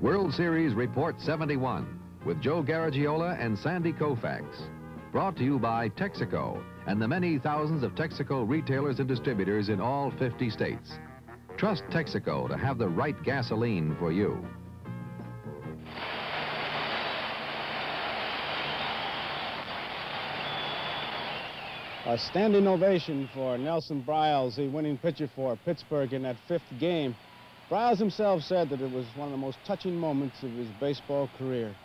World Series Report 71 with Joe Garagiola and Sandy Koufax. Brought to you by Texaco and the many thousands of Texaco retailers and distributors in all 50 states. Trust Texaco to have the right gasoline for you. A standing ovation for Nelson Briles, the winning pitcher for Pittsburgh in that 5th game. Briles himself said that it was one of the most touching moments of his baseball career.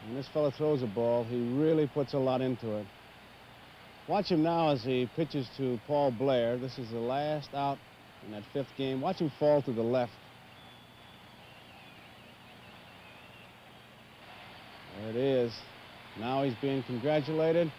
When this fella throws a ball, he really puts a lot into it. Watch him now as he pitches to Paul Blair. This is the last out in that 5th game. Watch him fall to the left. There it is. Now he's being congratulated.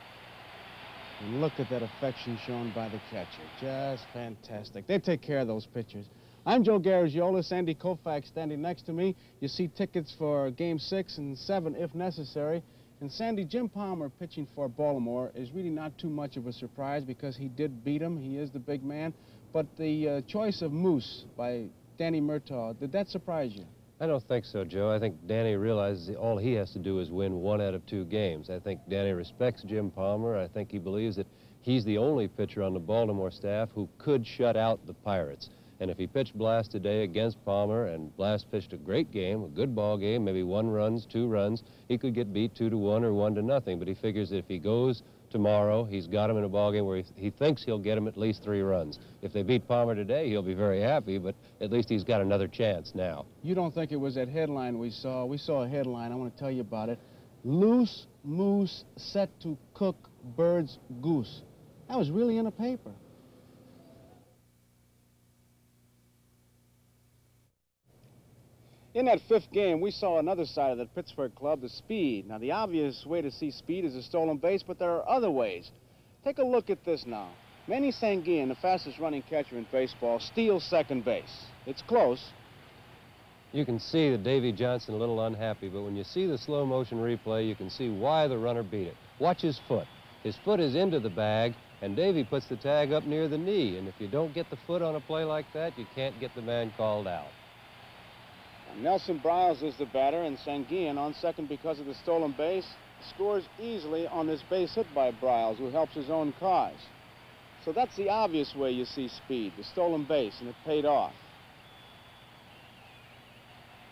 And look at that affection shown by the catcher. Just fantastic. They take care of those pitchers. I'm Joe Garagiola, Sandy Koufax standing next to me. You see tickets for Game 6 and 7 if necessary. And Sandy, Jim Palmer pitching for Baltimore is really not too much of a surprise because he did beat him. He is the big man. But the choice of Moose by Danny Murtaugh, did that surprise you? I don't think so, Joe. I think Danny realizes all he has to do is win 1 out of 2 games. I think Danny respects Jim Palmer. I think he believes that he's the only pitcher on the Baltimore staff who could shut out the Pirates. And if he pitched Blast today against Palmer, and Blast pitched a great game, a good ball game, maybe 1 run, 2 runs, he could get beat 2-1 or 1-0. But he figures that if he goes tomorrow, he's got him in a ball game where he thinks he'll get him at least 3 runs. If they beat Palmer today, he'll be very happy, but at least he's got another chance now. You don't think it was that headline we saw? We saw a headline. I want to tell you about it. Loose moose set to cook bird's goose. That was really in a paper. In that 5th game, we saw another side of the Pittsburgh club, the speed. Now, the obvious way to see speed is a stolen base, but there are other ways. Take a look at this now. Manny Sanguillen, the fastest running catcher in baseball, steals second base. It's close. You can see that Davy Johnson a little unhappy, but when you see the slow motion replay, you can see why the runner beat it. Watch his foot. His foot is into the bag, and Davy puts the tag up near the knee. And if you don't get the foot on a play like that, you can't get the man called out. Nelson Briles is the batter, and Sanguillen, on second because of the stolen base, scores easily on this base hit by Briles, who helps his own cause. So that's the obvious way you see speed, the stolen base, and it paid off.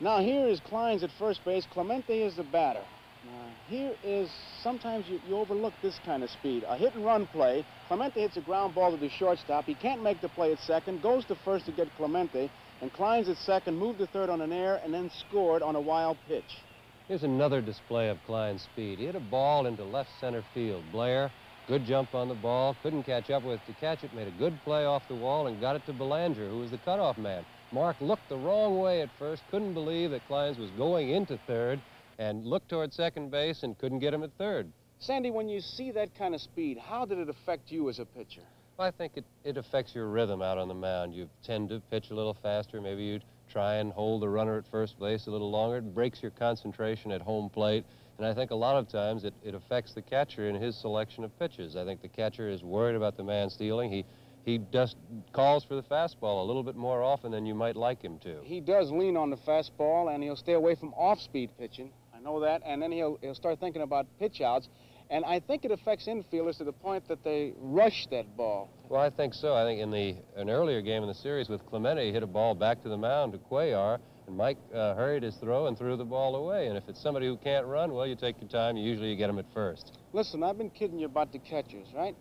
Now here is Kleins at first base. Clemente is the batter. Now here is, sometimes you overlook this kind of speed. A hit-and-run play. Clemente hits a ground ball to the shortstop. He can't make the play at second, goes to first to get Clemente, and Kleins at second moved to third on an error and then scored on a wild pitch. Here's another display of Klein's speed. He hit a ball into left center field. Blair, good jump on the ball, couldn't catch up with it to catch it, made a good play off the wall and got it to Belanger, who was the cutoff man. Mark looked the wrong way at first, couldn't believe that Kleins was going into third, and looked toward second base and couldn't get him at third. Sandy, when you see that kind of speed, how did it affect you as a pitcher? I think it affects your rhythm out on the mound. You tend to pitch a little faster. Maybe you try and hold the runner at first base a little longer. It breaks your concentration at home plate. And I think a lot of times it affects the catcher in his selection of pitches. I think the catcher is worried about the man stealing. He just calls for the fastball a little bit more often than you might like him to. He does lean on the fastball, and he'll stay away from off-speed pitching. I know that. And then he'll start thinking about pitch outs. And I think it affects infielders to the point that they rush that ball. Well, I think so. I think in an earlier game in the series with Clemente, he hit a ball back to the mound to Cuellar, and Mike hurried his throw and threw the ball away. And if it's somebody who can't run, well, you take your time. Usually you get them at first. Listen, I've been kidding you about the catchers, right?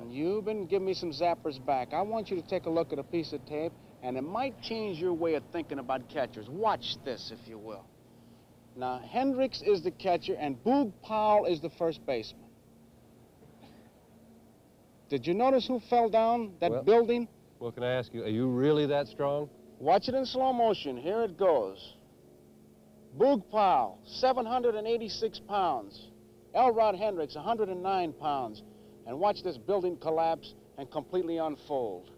And you've been giving me some zappers back. I want you to take a look at a piece of tape, and it might change your way of thinking about catchers. Watch this, if you will. Now, Hendricks is the catcher, and Boog Powell is the first baseman. Did you notice who fell down that building? Well, can I ask you, are you really that strong? Watch it in slow motion. Here it goes. Boog Powell, 786 pounds. Elrod Hendricks, 109 pounds. And watch this building collapse and completely unfold.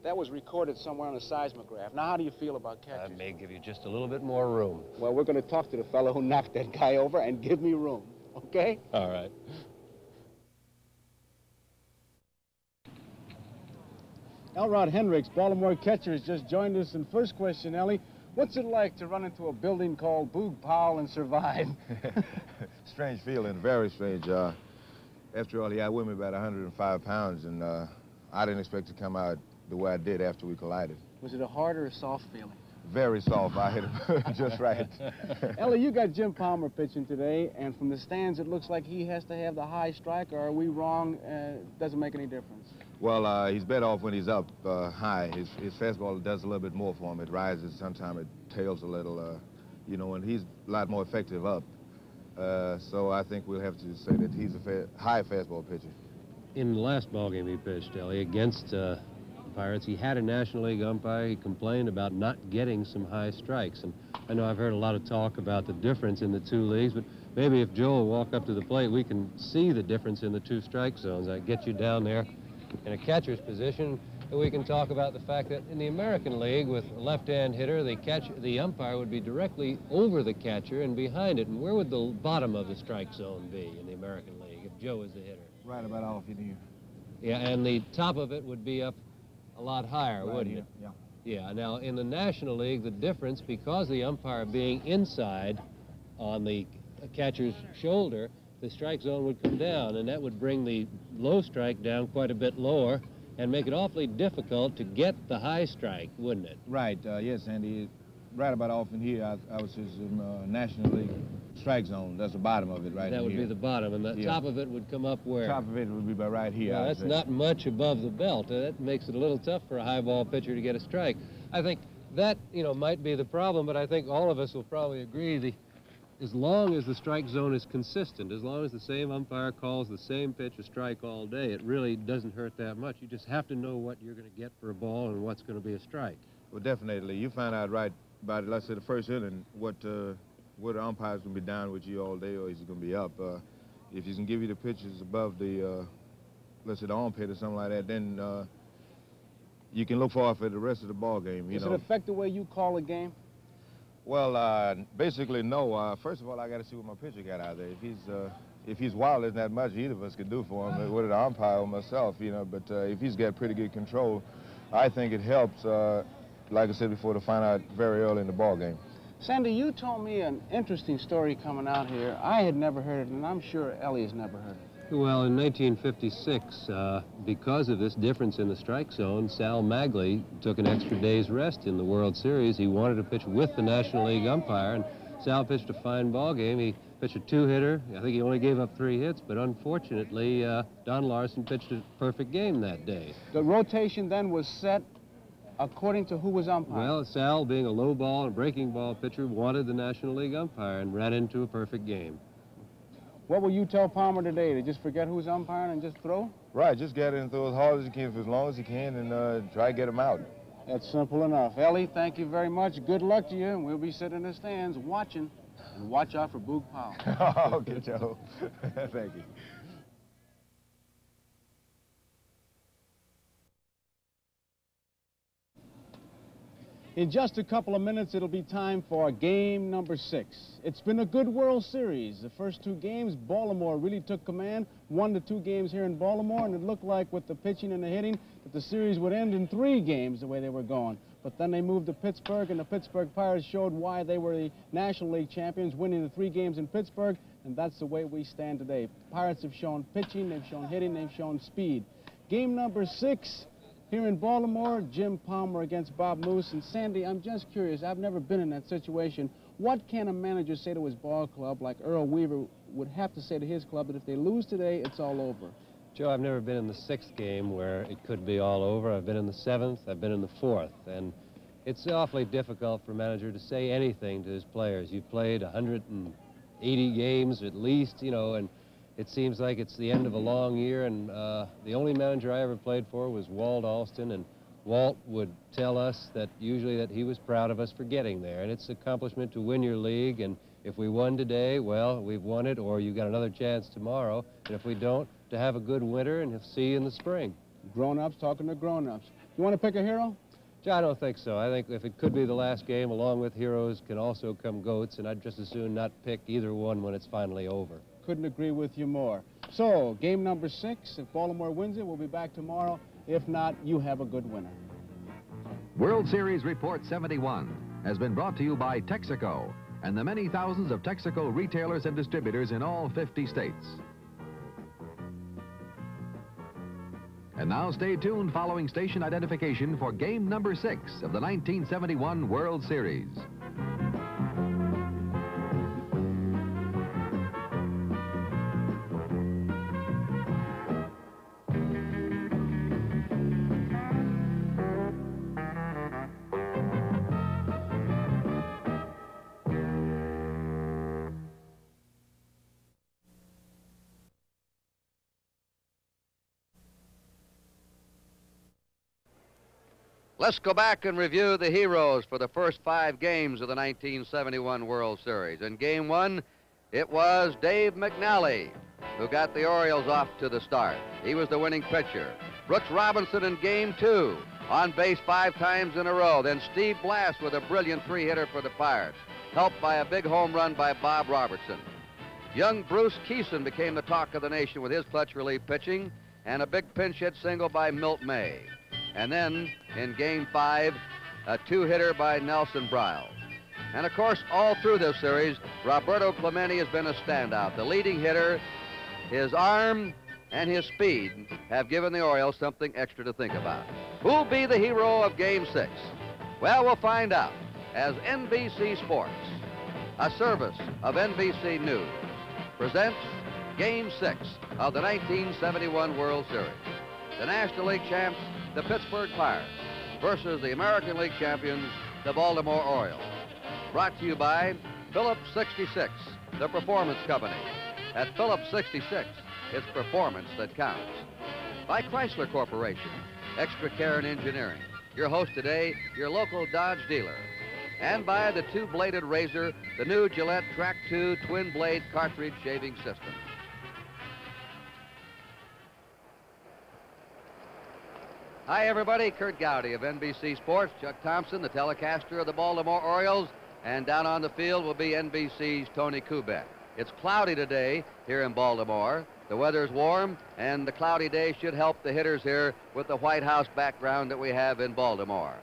That was recorded somewhere on a seismograph. Now, how do you feel about catchers? I may give you just a little bit more room. Well, we're going to talk to the fellow who knocked that guy over and give me room, okay? All right. Elrod Hendricks, Baltimore catcher, has just joined us. And first question, Ellie, What's it like to run into a building called Boog Powell and survive? Strange feeling, very strange. After all, he outweighed me about 105 pounds, and I didn't expect to come out the way I did after we collided. Was it a hard or a soft feeling? Very soft. I hit him just right. Ellie, you got Jim Palmer pitching today, and from the stands, it looks like he has to have the high strike, or are we wrong? Doesn't make any difference. Well, he's better off when he's up high. His fastball does a little bit more for him. It rises, sometimes it tails a little, you know, and he's a lot more effective up. So I think we'll have to say that he's a high fastball pitcher. In the last ballgame he pitched, Ellie, against the Pirates, he had a National League umpire. He complained about not getting some high strikes. And I know I've heard a lot of talk about the difference in the two leagues, but maybe if Joe will walk up to the plate, we can see the difference in the two strike zones. I get you down there in a catcher's position, and we can talk about the fact that in the American League, with a left-hand hitter, the umpire would be directly over the catcher and behind it. And where would the bottom of the strike zone be in the American League if Joe was the hitter? Right about off in here. Yeah, and the top of it would be up a lot higher, Right wouldn't here. it? Yeah. Yeah, now in the National League, the difference, because the umpire being inside on the catcher's shoulder, the strike zone would come down, and that would bring the low strike down quite a bit lower and make it awfully difficult to get the high strike, wouldn't it? Right, yes, Andy. Right about off in here, I was in National League strike zone. That's the bottom of it, right That in would here. be the bottom, and the Yeah. top of it would come up where? Top of it would be about right here. Well, I'd that's say. not much above the belt. That makes it a little tough for a high ball pitcher to get a strike. I think that, you know, might be the problem, but I think all of us will probably agree as long as the strike zone is consistent, as long as the same umpire calls the same pitch a strike all day, it really doesn't hurt that much. You just have to know what you're going to get for a ball and what's going to be a strike. Well, definitely. You find out right about, let's say, the first inning, what the umpire's going to be down with you all day, or he's going to be up. If he can give you the pitches above the, let's say, the armpit or something like that, then you can look forward for the rest of the ball game. Does it affect the way you call a game? Well, basically, no. First of all, I got to see what my pitcher got out there. If he's wild, there's not much either of us can do for him, whether the umpire or myself, you know. But if he's got pretty good control, I think it helps, like I said before, to find out very early in the ball game. Sandy, you told me an interesting story coming out here. I had never heard it, and I'm sure Ellie has never heard it. Well, in 1956, because of this difference in the strike zone, Sal Magley took an extra day's rest in the World Series. He wanted to pitch with the National League umpire, and Sal pitched a fine ball game. He pitched a two-hitter. I think he only gave up 3 hits, but unfortunately, Don Larson pitched a perfect game that day. The rotation then was set according to who was umpiring. Well, Sal, being a low ball and breaking ball pitcher, wanted the National League umpire and ran into a perfect game. What will you tell Palmer today? To just forget who's umpiring and just throw? Right, just get in and throw as hard as you can for as long as you can, and try to get him out. That's simple enough. Ellie, thank you very much. Good luck to you, and we'll be sitting in the stands watching. And watch out for Boog Powell. Okay, Joe. Thank you. In just a couple of minutes, it'll be time for game number 6. It's been a good World Series. The first 2 games, Baltimore really took command, won the 2 games here in Baltimore, and it looked like with the pitching and the hitting that the series would end in 3 games the way they were going. But then they moved to Pittsburgh, and the Pittsburgh Pirates showed why they were the National League champions, winning the 3 games in Pittsburgh, and that's the way we stand today. Pirates have shown pitching, they've shown hitting, they've shown speed. Game number 6. Here in Baltimore, Jim Palmer against Bob Moose. And Sandy, I'm just curious, I've never been in that situation. What can a manager say to his ball club, like Earl Weaver would have to say to his club, that if they lose today, it's all over? Joe, I've never been in the 6th game where it could be all over. I've been in the 7th, I've been in the 4th, and it's awfully difficult for a manager to say anything to his players. You've played 180 games at least, you know, and it seems like it's the end of a long year, and the only manager I ever played for was Walt Alston, and Walt would tell us that usually that he was proud of us for getting there, and it's an accomplishment to win your league, and if we won today, well, we've won it, or you got another chance tomorrow, and if we don't, to have a good winter, and he'll see you in the spring. Grown-ups talking to grown-ups. You want to pick a hero? Joe, I don't think so. I think if it could be the last game, along with heroes can also come goats, and I'd just as soon not pick either one when it's finally over. Couldn't agree with you more. So, game number 6, if Baltimore wins it, we'll be back tomorrow. If not, you have a good winner. World Series Report 71. has been brought to you by Texaco and the many thousands of Texaco retailers and distributors in all 50 states. And now stay tuned following station identification for game number 6 of the 1971 World Series. Let's go back and review the heroes for the first 5 games of the 1971 World Series. In Game 1, it was Dave McNally who got the Orioles off to the start. He was the winning pitcher. Brooks Robinson in Game 2, on base 5 times in a row. Then Steve Blass with a brilliant 3-hitter for the Pirates, helped by a big home run by Bob Robertson. Young Bruce Keeson became the talk of the nation with his clutch relief pitching and a big pinch hit single by Milt May. And then, in Game 5, a 2-hitter by Nelson Briles. And, of course, all through this series, Roberto Clemente has been a standout. The leading hitter, his arm and his speed have given the Orioles something extra to think about. Who'll be the hero of Game 6? Well, we'll find out as NBC Sports, a service of NBC News, presents Game 6 of the 1971 World Series. The National League champs, the Pittsburgh Pirates, versus the American League champions, the Baltimore Orioles. Brought to you by Phillips 66, the performance company. At Phillips 66, it's performance that counts. By Chrysler Corporation, extra care and engineering. Your host today, your local Dodge dealer. And by the 2-bladed razor, the new Gillette Track 2 twin-blade cartridge shaving system. Hi, everybody. Kurt Gowdy of NBC Sports. Chuck Thompson, the telecaster of the Baltimore Orioles. And down on the field will be NBC's Tony Kubek. It's cloudy today here in Baltimore. The weather's warm, and the cloudy day should help the hitters here with the White House background that we have in Baltimore.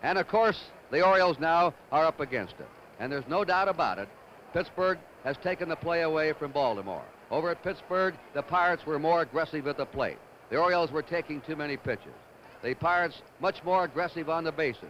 And, of course, the Orioles now are up against it. And there's no doubt about it, Pittsburgh has taken the play away from Baltimore. Over at Pittsburgh, the Pirates were more aggressive at the plate. The Orioles were taking too many pitches. The Pirates much more aggressive on the bases.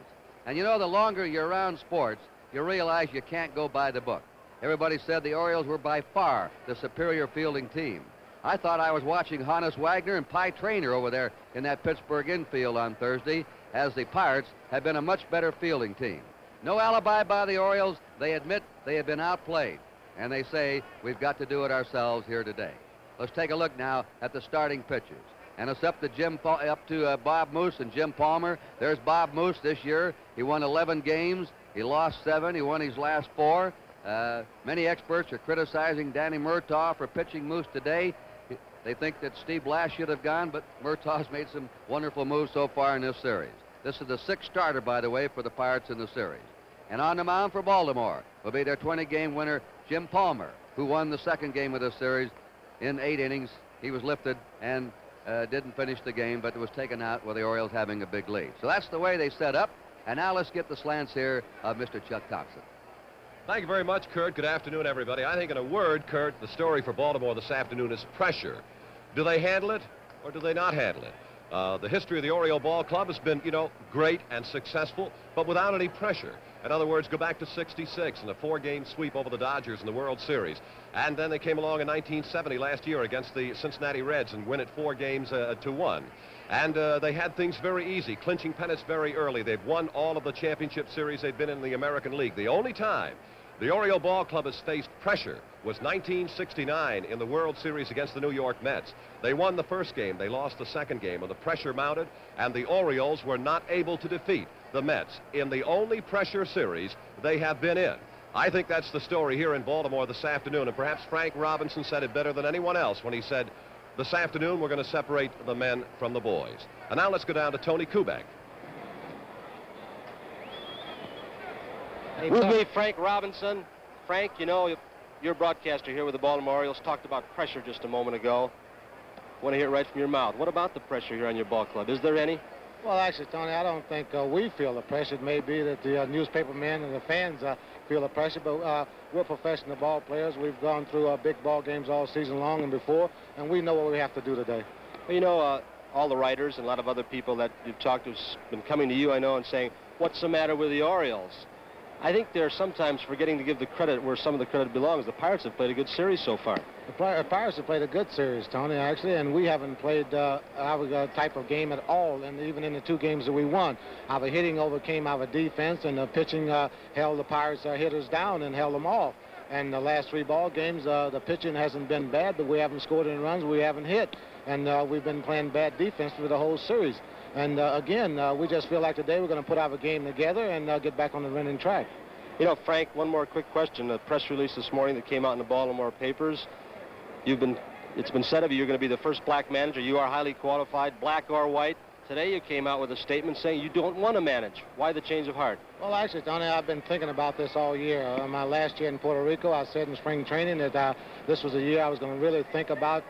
And you know, the longer you're around sports, you realize you can't go by the book. Everybody said the Orioles were by far the superior fielding team. I thought I was watching Hannes Wagner and Pie Traynor over there in that Pittsburgh infield on Thursday, as the Pirates have been a much better fielding team. No alibi by the Orioles. They admit they have been outplayed, and they say we've got to do it ourselves here today. Let's take a look now at the starting pitchers. And it's up to Bob Moose and Jim Palmer. There's Bob Moose this year. He won 11 games. He lost 7. He won his last 4. Many experts are criticizing Danny Murtaugh for pitching Moose today. They think that Steve Blass should have gone, but Murtaugh's made some wonderful moves so far in this series. This is the 6th starter, by the way, for the Pirates in the series. And on the mound for Baltimore will be their 20-game winner, Jim Palmer, who won the 2nd game of this series in 8 innings. He was lifted and didn't finish the game, but was taken out with the Orioles having a big lead. So that's the way they set up. And now let's get the slants here of Mr. Chuck Thompson. Thank you very much, Kurt. Good afternoon, everybody. I think in a word, Kurt, the story for Baltimore this afternoon is pressure. Do they handle it or do they not handle it? The history of the Oriole Ball Club has been, great and successful, but without any pressure. In other words, go back to '66 and a 4-game sweep over the Dodgers in the World Series. And then they came along in 1970 last year against the Cincinnati Reds and win it 4 games to 1. And they had things very easy, clinching pennants very early. They've won all of the championship series they've been in the American League. The only time the Oriole Ball Club has faced pressure was 1969 in the World Series against the New York Mets. They won the 1st game, they lost the 2nd game, and the pressure mounted, and the Orioles were not able to defeat the Mets in the only pressure series they have been in. I think that's the story here in Baltimore this afternoon, and perhaps Frank Robinson said it better than anyone else when he said, this afternoon we're going to separate the men from the boys. And now let's go down to Tony Kubek. With me, Frank Robinson. Frank, your broadcaster here with the Baltimore Orioles talked about pressure just a moment ago. Want to hear it right from your mouth. What about the pressure here on your ball club? Is there any? Well, actually, Tony, I don't think we feel the pressure. It may be that the newspapermen and the fans feel the pressure, but we're professional ball players. We've gone through big ball games all season long and before, and we know what we have to do today. Well, you know, all the writers and a lot of other people that you've talked to have been coming to you, I know, and saying, what's the matter with the Orioles? I think they're sometimes forgetting to give the credit where some of the credit belongs. The Pirates have played a good series so far. The Pirates have played a good series, Tony, actually, and we haven't played our type of game at all, and even in the 2 games that we won. Our hitting overcame our defense, and the pitching held the Pirates hitters down and held them off. And the last 3 ball games, the pitching hasn't been bad, but we haven't scored any runs, we haven't hit, and we've been playing bad defense for the whole series. And again, we just feel like today we're going to put our game together and get back on the winning track. You know, Frank, one more quick question. The press release this morning that came out in the Baltimore papers, it's been said of you, you're going to be the first black manager. You are highly qualified, black or white. Today you came out with a statement saying you don't want to manage. Why the change of heart? Well, actually, Tony, I've been thinking about this all year. My last year in Puerto Rico, I said in spring training that this was a year I was going to really think about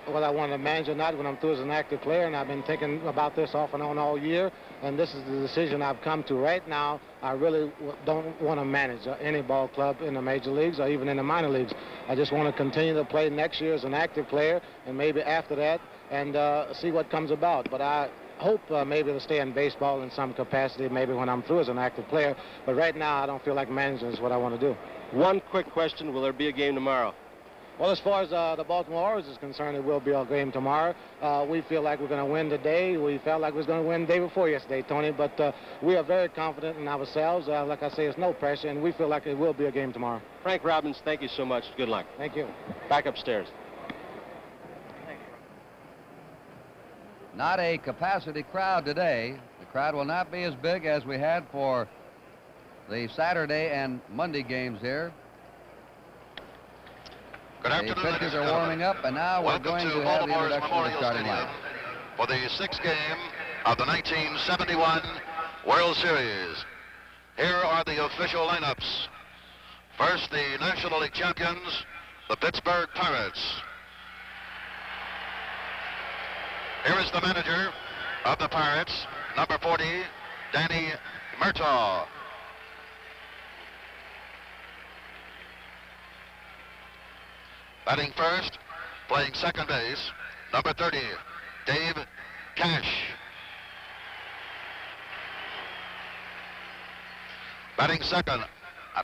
what I wanted to manage or not when I'm through as an active player, and I've been thinking about this off and on all year, and this is the decision I've come to. Right now, I really don't want to manage any ball club in the major leagues or even in the minor leagues. I just want to continue to play next year as an active player, and maybe after that, and see what comes about. But I hope maybe to stay in baseball in some capacity, maybe when I'm through as an active player. But right now, I don't feel like managing is what I want to do. One quick question, will there be a game tomorrow? Well, as far as the Baltimore Orioles is concerned, it will be a game tomorrow. We feel like we're going to win today. We felt like we was going to win the day before yesterday, Tony. But we are very confident in ourselves. Like I say, it's no pressure, and we feel like it will be a game tomorrow. Frank Robbins, thank you so much. Good luck. Thank you. Back upstairs. Not a capacity crowd today. The crowd will not be as big as we had for the Saturday and Monday games here. Good afternoon, the pitchers are warming up, and now we're going to have the introduction of the starting lineup. For the 6th game of the 1971 World Series. Here are the official lineups. First, the National League champions, the Pittsburgh Pirates. Here is the manager of the Pirates, number 40, Danny Murtaugh. Batting first, playing second base, number 30, Dave Cash. Batting second,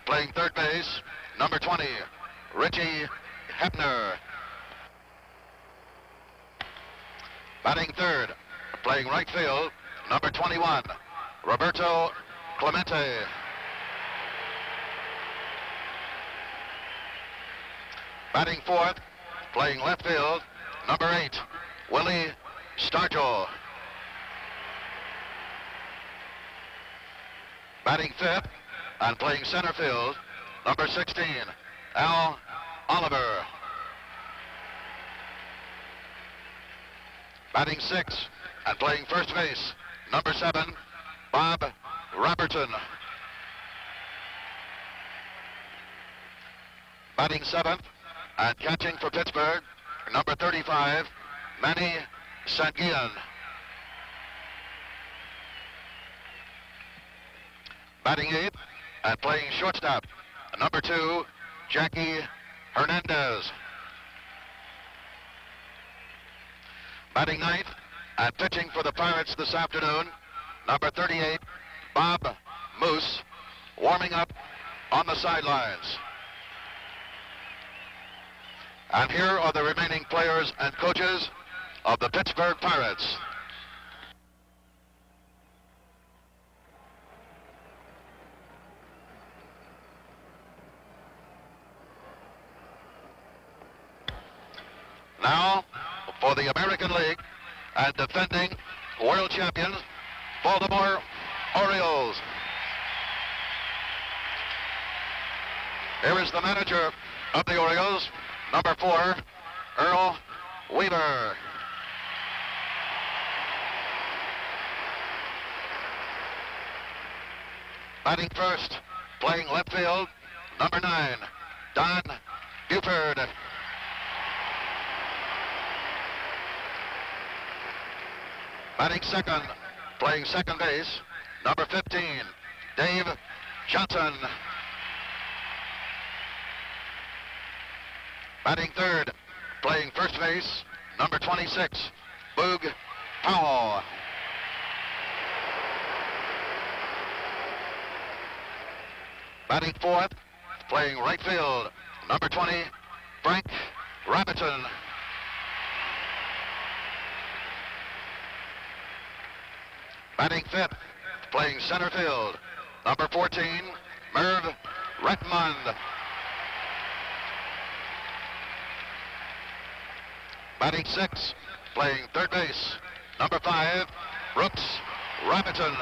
playing third base, number 20, Richie Hebner. Batting third, playing right field, number 21, Roberto Clemente. Batting fourth, playing left field, number 8, Willie Stargell. Batting fifth and playing center field, number 16, Al Oliver. Batting sixth and playing first base, number 7, Bob Robertson. Batting seventh and catching for Pittsburgh, number 35, Manny Sanguillen. Batting eighth and playing shortstop, number 2, Jackie Hernandez. Batting ninth and pitching for the Pirates this afternoon, number 38, Bob Moose, warming up on the sidelines. And here are the remaining players and coaches of the Pittsburgh Pirates. Now, for the American League and defending world champions, Baltimore Orioles. Here is the manager of the Orioles, number 4, Earl Weaver. Batting first, playing left field, number 9, Don Buford. Batting second, playing second base, number 15, Dave Johnson. Batting third, playing first base, number 26, Boog Powell. Batting fourth, playing right field, number 20, Frank Robinson. Batting fifth, playing center field, number 14, Merv Retmund. Batting sixth, playing third base, number 5, Brooks Robinson.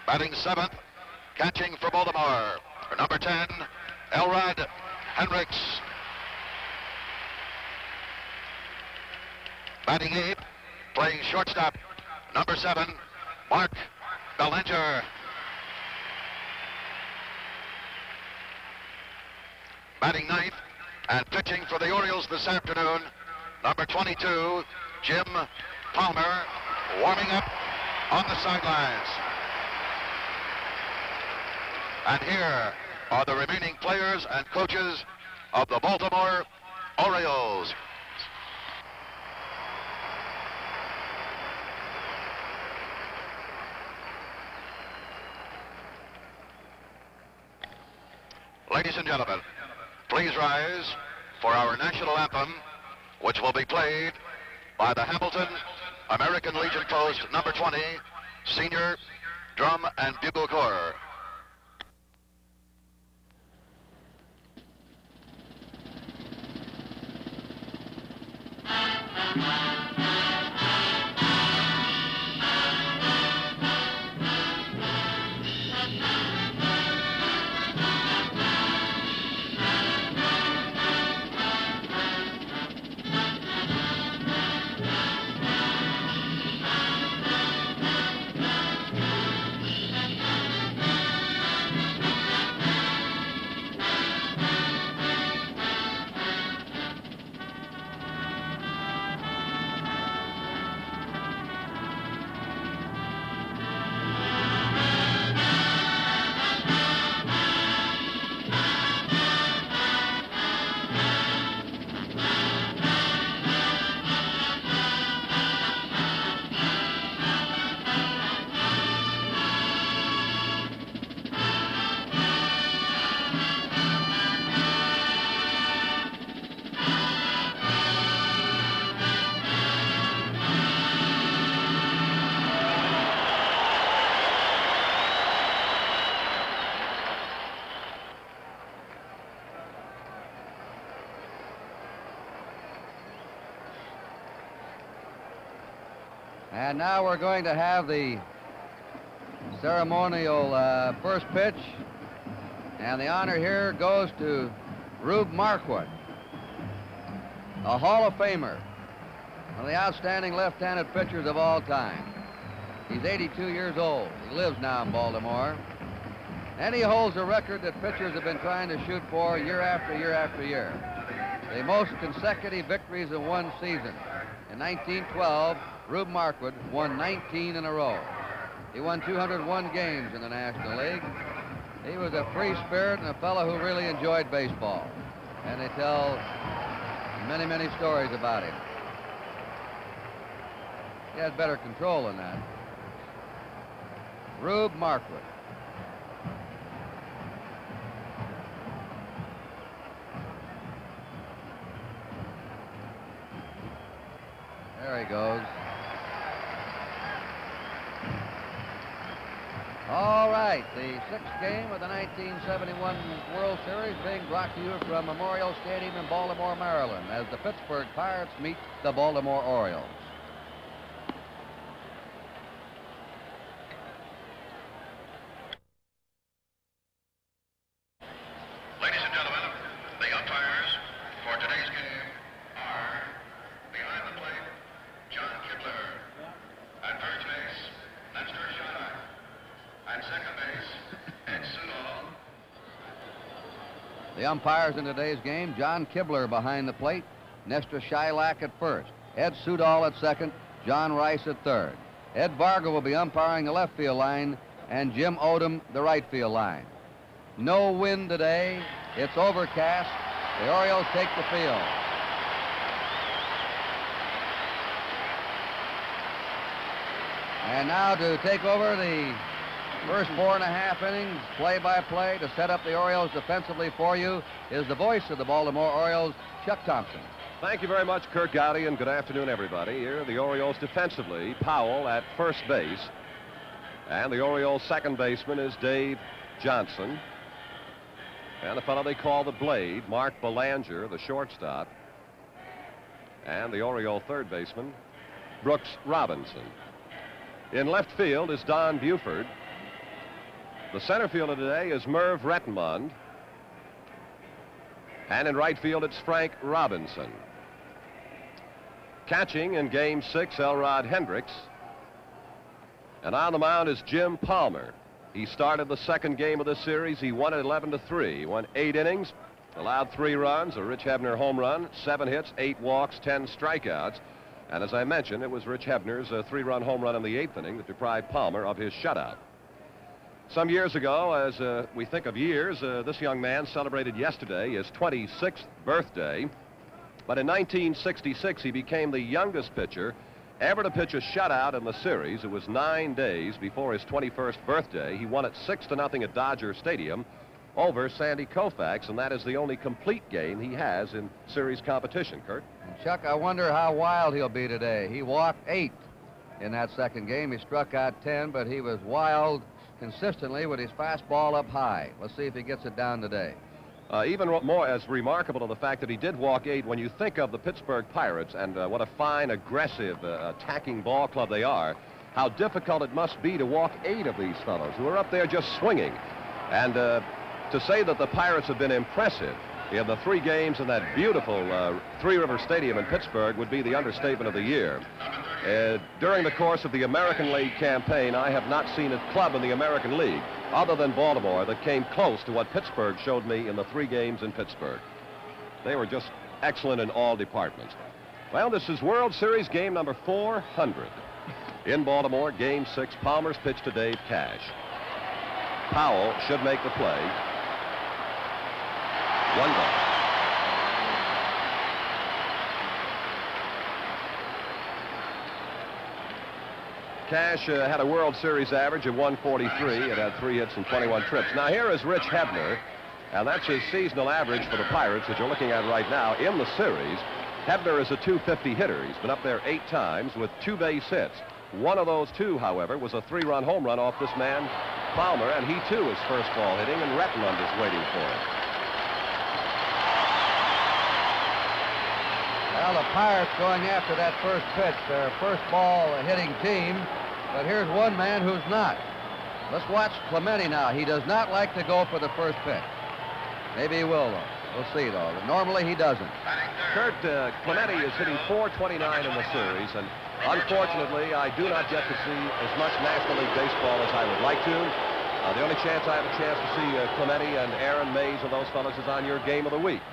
Batting seventh, catching for Baltimore, number 10, Elrod Hendricks. Batting eighth, playing shortstop, number 7, Mark Bellinger. Batting ninth and pitching for the Orioles this afternoon, number 22, Jim Palmer, warming up on the sidelines. And here are the remaining players and coaches of the Baltimore Orioles. Ladies and gentlemen, please rise for our national anthem, which will be played by the Hamilton American Legion Post number 20, Senior Drum and Bugle Corps. And now we're going to have the ceremonial first pitch. And the honor here goes to Rube Marquardt, a Hall of Famer, one of the outstanding left-handed pitchers of all time. He's 82 years old. He lives now in Baltimore. And he holds a record that pitchers have been trying to shoot for year after year after year. The most consecutive victories in one season. In 1912, Rube Marquardt won 19 in a row. He won 201 games in the National League. He was a free spirit and a fellow who really enjoyed baseball. And they tell many, many stories about him. He had better control than that. Rube Marquardt. There he goes. All right, the sixth game of the 1971 World Series being brought to you from Memorial Stadium in Baltimore, Maryland, as the Pittsburgh Pirates meet the Baltimore Orioles. Ladies and gentlemen, the umpires for today's game are behind the plate, John Kibler. At first base, Lester Schuyler. At second base, Ed Sudol. The umpires in today's game, John Kibler behind the plate, Nestor Shylock at first, Ed Sudol at second, John Rice at third. Ed Varga will be umpiring the left field line, and Jim Odom the right field line. No wind today. It's overcast. The Orioles take the field. And now to take over the first 4.5 innings, play-by-play, to set up the Orioles defensively for you is the voice of the Baltimore Orioles, Chuck Thompson. Thank you very much, Kurt Gowdy, and good afternoon, everybody. Here are the Orioles defensively. Powell at first base. And the Orioles second baseman is Dave Johnson. And the fellow they call the Blade, Mark Belanger, the shortstop. And the Oriole third baseman, Brooks Robinson. In left field is Don Buford. The center fielder today is Merv Rettenmund. And in right field, it's Frank Robinson. Catching in Game 6, Elrod Hendricks. And on the mound is Jim Palmer. He started the second game of the series. He won it 11-3. He won 8 innings, allowed 3 runs, a Rich Hebner home run, 7 hits, 8 walks, 10 strikeouts. And as I mentioned, it was Rich Hebner's 3-run home run in the 8th inning that deprived Palmer of his shutout. Some years ago, as we think of years, this young man celebrated yesterday his 26th birthday. But in 1966, he became the youngest pitcher ever to pitch a shutout in the series. It was 9 days before his 21st birthday. He won it 6-0 at Dodger Stadium over Sandy Koufax, and that is the only complete game he has in series competition, Kurt. And Chuck, I wonder how wild he'll be today. He walked 8 in that second game. He struck out 10, but he was wild consistently with his fastball up high. Let's see if he gets it down today. Even more as remarkable to the fact that he did walk 8, when you think of the Pittsburgh Pirates and what a fine, aggressive, attacking ball club they are, how difficult it must be to walk 8 of these fellows who are up there just swinging. And to say that the Pirates have been impressive in the 3 games in that beautiful Three River Stadium in Pittsburgh would be the understatement of the year. During the course of the American League campaign, I have not seen a club in the American League other than Baltimore that came close to what Pittsburgh showed me in the 3 games in Pittsburgh. They were just excellent in all departments. Well, this is World Series game number 400. In Baltimore, Game 6, Palmer's pitch to Dave Cash. Powell should make the play. 1 ball. Cash had a World Series average of 143. It had 3 hits and 21 trips. Now here is Rich Hebner, and that's his seasonal average for the Pirates that you're looking at right now in the series. Hebner is a .250 hitter. He's been up there 8 times with 2 base hits. One of those 2, however, was a 3-run home run off this man, Palmer, and he too is first ball hitting, and Rettenmund is waiting for him. Well, the Pirates going after that first pitch, their first ball hitting team. But here's one man who's not. Let's watch Clemente now. He does not like to go for the first pitch. Maybe he will, though. We'll see, though. But normally he doesn't. Kurt, Clemente is hitting .429 in the series, and unfortunately, I do not get to see as much National League baseball as I would like to. The only chance I have a chance to see Clemente and Aaron Mays and those fellows is on your game of the week.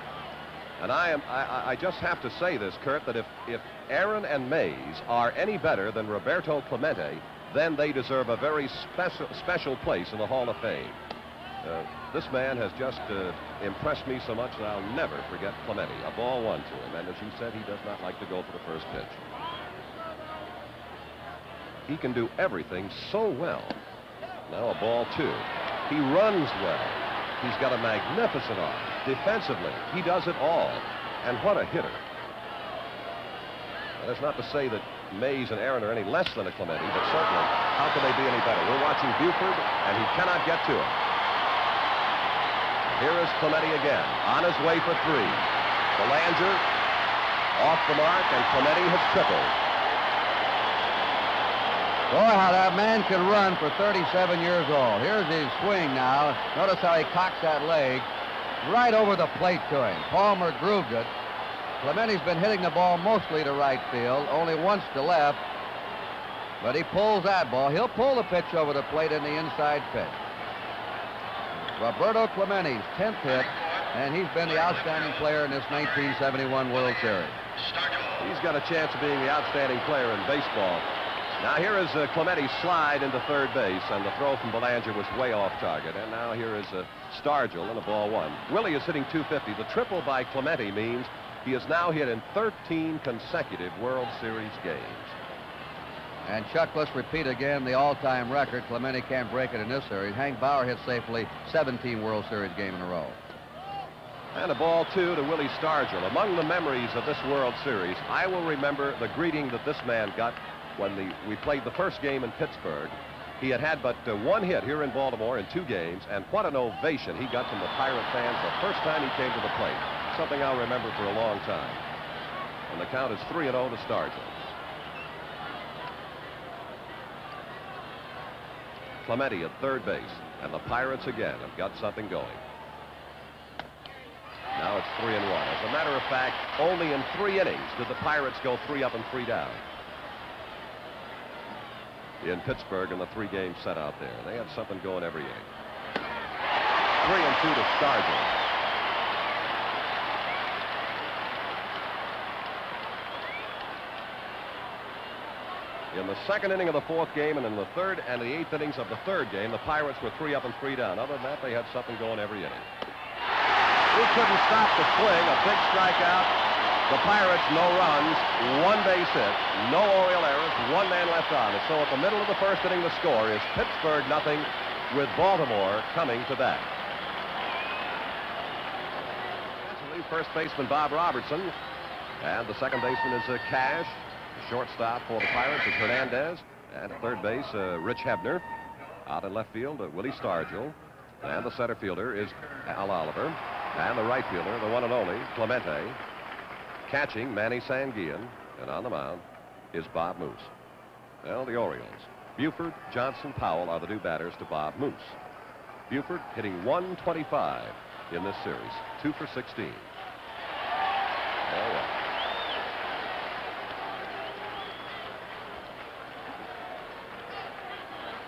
And I just have to say this, Kurt, that if Aaron and Mays are any better than Roberto Clemente, then they deserve a very special place in the Hall of Fame. This man has just impressed me so much that I'll never forget Clemente. A ball 1 to him, and as you said, he does not like to go for the first pitch. He can do everything so well. Now a ball 2. He runs well. He's got a magnificent arm. Defensively, he does it all. And what a hitter. Now, that's not to say that Mays and Aaron are any less than a Clemente, but certainly, how can they be any better? We're watching Buford, and he cannot get to him. Here is Clemente again, on his way for 3. Belanger off the mark, and Clemente has tripled. Boy, how that man can run for 37 years old. Here's his swing now. Notice how he cocks that leg right over the plate to him. Palmer grooved it. Clemente's been hitting the ball mostly to right field, only once to left. But he pulls that ball. He'll pull the pitch over the plate in the inside pitch. Roberto Clemente's 10th hit, and he's been the outstanding player in this 1971 World Series. He's got a chance of being the outstanding player in baseball. Now here is Clemente's slide into third base, and the throw from Belanger was way off target. And now here is Stargell in a ball one. Willie is hitting .250. The triple by Clemente means he is now hit in 13 consecutive World Series games. And Chuck, let's repeat again the all-time record. Clemente can't break it in this series. Hank Bauer hit safely 17 World Series games in a row. And a ball two to Willie Stargell. Among the memories of this World Series, I will remember the greeting that this man got when we played the first game in Pittsburgh. He had but one hit here in Baltimore in 2 games, and what an ovation he got from the Pirate fans the first time he came to the plate. Something I'll remember for a long time. And the count is 3-0 to Stargell. Clemente at third base, and the Pirates again have got something going. Now it's 3-1. As a matter of fact, only in 3 innings did the Pirates go 3 up and 3 down in Pittsburgh in the 3-game set out there. They had something going every inning. 3-2 to Stargell. In the second inning of the 4th game and in the 3rd and the 8th innings of the 3rd game, the Pirates were 3 up and 3 down. Other than that, they had something going every inning. He couldn't stop the swing. A big strikeout. The Pirates, no runs, 1 base hit, no Oriole errors, 1 man left on. And so at the middle of the 1st inning, the score is Pittsburgh 0 with Baltimore coming to bat. First baseman Bob Robertson, and the second baseman is Cash. Shortstop for the Pirates is Hernandez, and at third base, Rich Hebner. Out in left field, Willie Stargell, and the center fielder is Al Oliver, and the right fielder, the one and only Clemente. Catching, Manny Sanguillen, and on the mound is Bob Moose. Well, the Orioles. Buford, Johnson, Powell are the new batters to Bob Moose. Buford hitting .125 in this series, 2 for 16. Oh, well.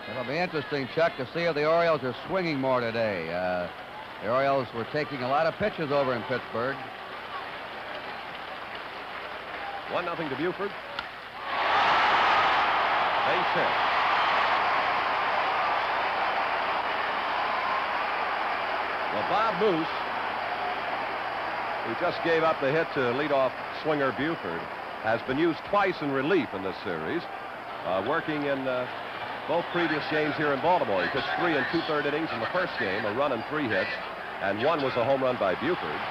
It'll be interesting, Chuck, to see if the Orioles are swinging more today. The Orioles were taking a lot of pitches over in Pittsburgh. 1-0 to Buford. Base hit. Well, Bob Moose, who just gave up the hit to leadoff swinger Buford, has been used twice in relief in this series, working in both previous games here in Baltimore. He pitched 3 2/3 innings in the first game, a run and 3 hits, and 1 was a home run by Buford.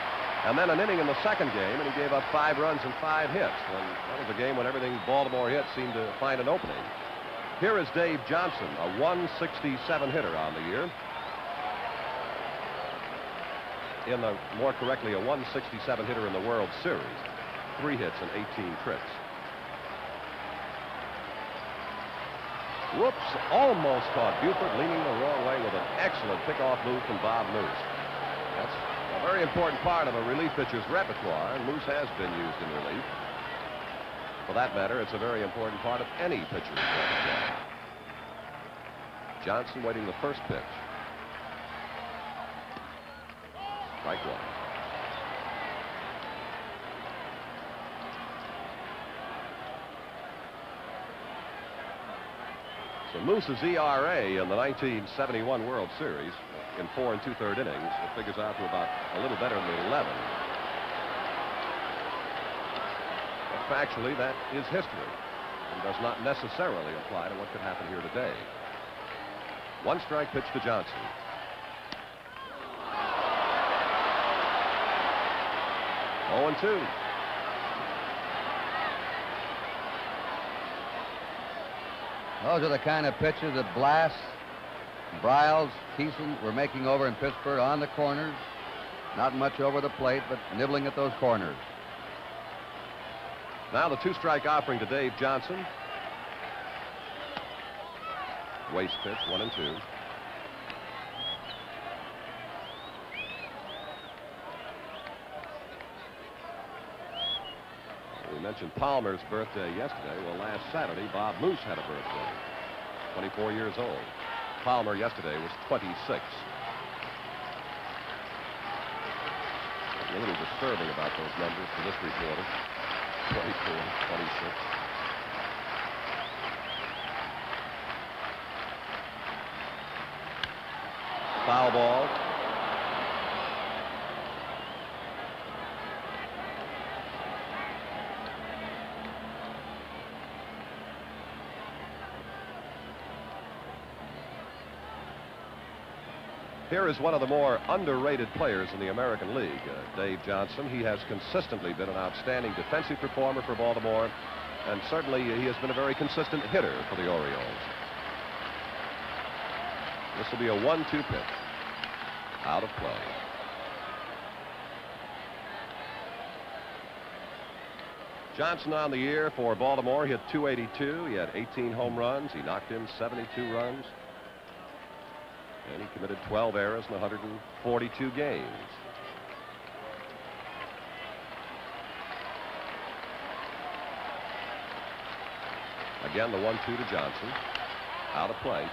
And then an inning in the second game, and he gave up 5 runs and 5 hits. And that was a game when everything Baltimore hit seemed to find an opening. Here is Dave Johnson, a .167 hitter on the year. More correctly, a .167 hitter in the World Series. 3 hits and 18 trips. Whoops, almost caught Buford leaning the wrong way with an excellent pickoff move from Bob Moose. That's a very important part of a relief pitcher's repertoire, and Moose has been used in relief. For that matter, it's a very important part of any pitcher's repertoire. Johnson waiting the first pitch. Strike 1. So Moose's ERA in the 1971 World Series in 4 2/3 innings, it figures out to about a little better than 11. But factually, that is history and does not necessarily apply to what could happen here today. 1 strike pitch to Johnson. Oh, 2. Those are the kind of pitches that Blass, Briles, Thiessen were making over in Pittsburgh on the corners. Not much over the plate, but nibbling at those corners. Now the 2-strike offering to Dave Johnson. Waste pitch, 1 2. We mentioned Palmer's birthday yesterday. Well, last Saturday, Bob Moose had a birthday. 24 years old. Palmer yesterday was 26. A little disturbing about those numbers for this reporter. 24-26. Foul ball. Here is one of the more underrated players in the American League, Dave Johnson. He has consistently been an outstanding defensive performer for Baltimore, and certainly he has been a very consistent hitter for the Orioles. This will be a 1-2 pitch. Out of play. Johnson on the year for Baltimore hit .282. He had 18 home runs. He knocked in 72 runs. And he committed 12 errors in 142 games. Again, the 1-2 to Johnson. Out of play.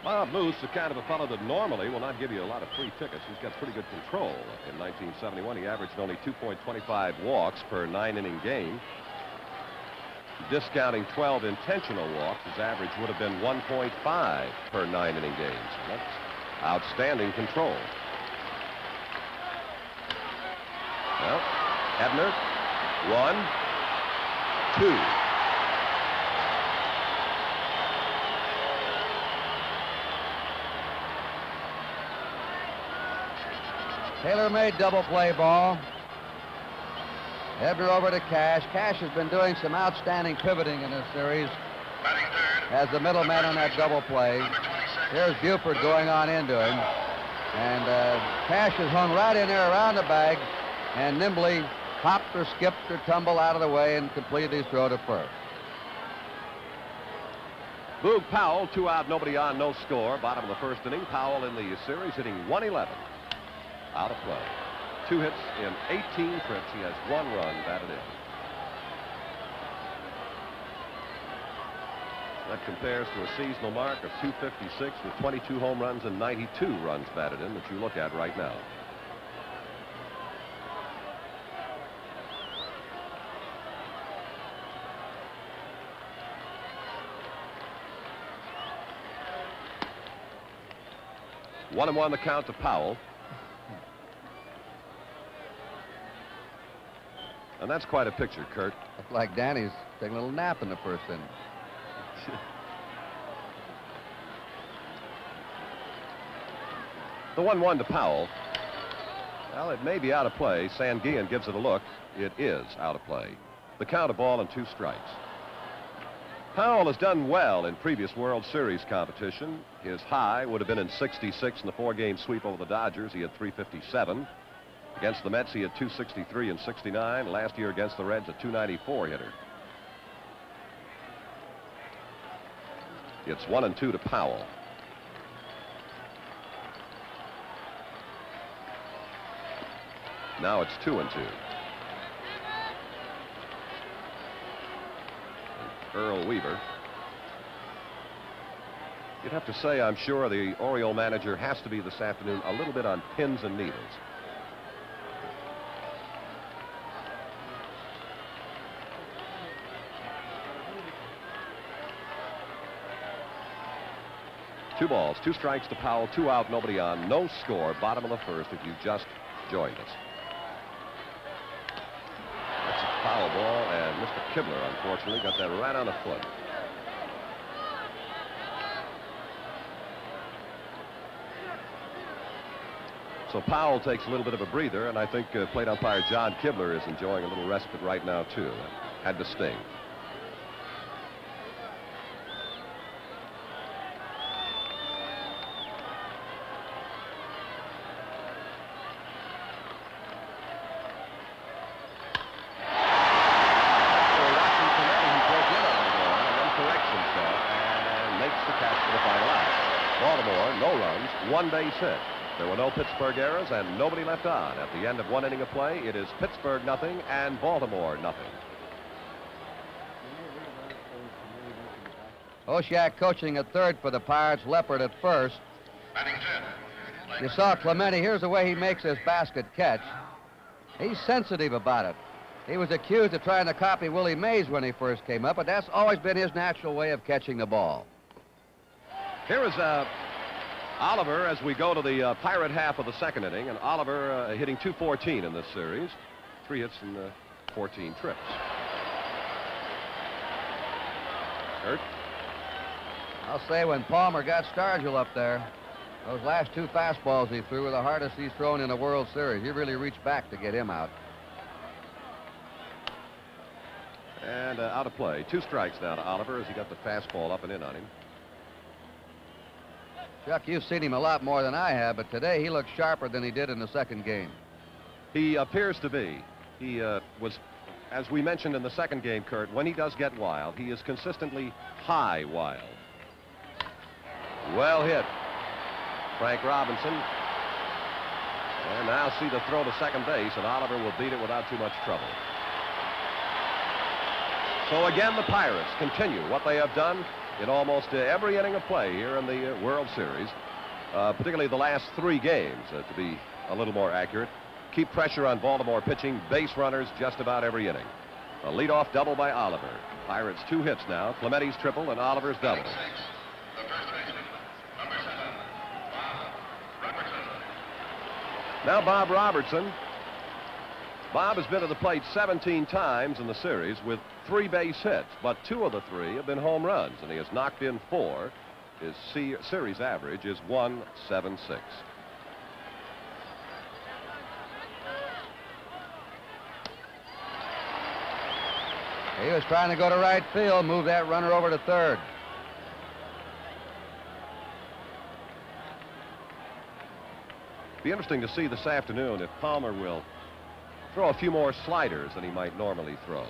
Bob Moose, the kind of a fellow that normally will not give you a lot of free tickets. He's got pretty good control. In 1971, he averaged only 2.25 walks per 9-inning game. Discounting 12 intentional walks, his average would have been 1.5 per 9-inning games. That's outstanding control. Well, Ebner, 1-2. Taylor-made double play ball. Ebner over to Cash. Cash has been doing some outstanding pivoting in this series as the middleman on that double play. Here's Buford going on into him. And Cash has hung right in there around the bag and nimbly hopped or skipped or tumbled out of the way and completed his throw to first. Boog Powell, 2 out, nobody on, no score. Bottom of the first inning. Powell in the series hitting .111. Out of play. 2 hits in 18 trips. He has 1 run batted in. That compares to a seasonal mark of .256 with 22 home runs and 92 runs batted in that you look at right now. One and one the count to Powell. And that's quite a picture, Kurt. Looks like Danny's taking a little nap in the first inning. The 1-1 to Powell. Well, it may be out of play. Sanguillen gives it a look. It is out of play. The count, a ball and 2 strikes. Powell has done well in previous World Series competition. His high would have been in '66 in the 4-game sweep over the Dodgers. He had .357. Against the Mets, he had .263 in '69. Last year against the Reds, a .294 hitter. It's 1-2 to Powell. Now it's 2-2. Earl Weaver. You'd have to say, I'm sure, the Oriole manager has to be this afternoon a little bit on pins and needles. Two balls, 2 strikes to Powell, 2 out, nobody on, no score, bottom of the first if you just joined us. That's a foul ball, and Mr. Kibler, unfortunately, got that right on the foot. So Powell takes a little bit of a breather, and I think plate umpire John Kibler is enjoying a little respite right now, too. Had to sting. Baltimore, no runs, 1 base hit. There were no Pittsburgh errors and nobody left on. At the end of 1 inning of play, it is Pittsburgh nothing and Baltimore nothing. Oshak coaching at third for the Pirates, Leopard at first. You saw Clemente. Here's the way he makes his basket catch. He's sensitive about it. He was accused of trying to copy Willie Mays when he first came up, but that's always been his natural way of catching the ball. Here is Oliver as we go to the Pirate half of the second inning, and Oliver hitting .214 in this series. 3 hits and 14 trips. Hurt. I'll say when Palmer got Stargell up there, those last 2 fastballs he threw were the hardest he's thrown in the World Series. He really reached back to get him out. And out of play. 2 strikes now to Oliver as he got the fastball up and in on him. Chuck, you've seen him a lot more than I have, but today he looks sharper than he did in the second game. He appears to be. He was, as we mentioned in the second game, Kurt, when he does get wild, he is consistently high wild. Well hit. Frank Robinson. And now see the throw to second base, and Oliver will beat it without too much trouble. So again, the Pirates continue what they have done in almost every inning of play here in the World Series, particularly the last 3 games, to be a little more accurate. Keep pressure on Baltimore pitching, base runners just about every inning. A leadoff double by Oliver. Pirates 2 hits now, Clemente's triple and Oliver's double. Now Bob Robertson. Bob has been to the plate 17 times in the series with 3 base hits, but 2 of the 3 have been home runs, and he has knocked in 4. His series average is .176. He was trying to go to right field, move that runner over to third. Be interesting to see this afternoon if Palmer will throw a few more sliders than he might normally throw.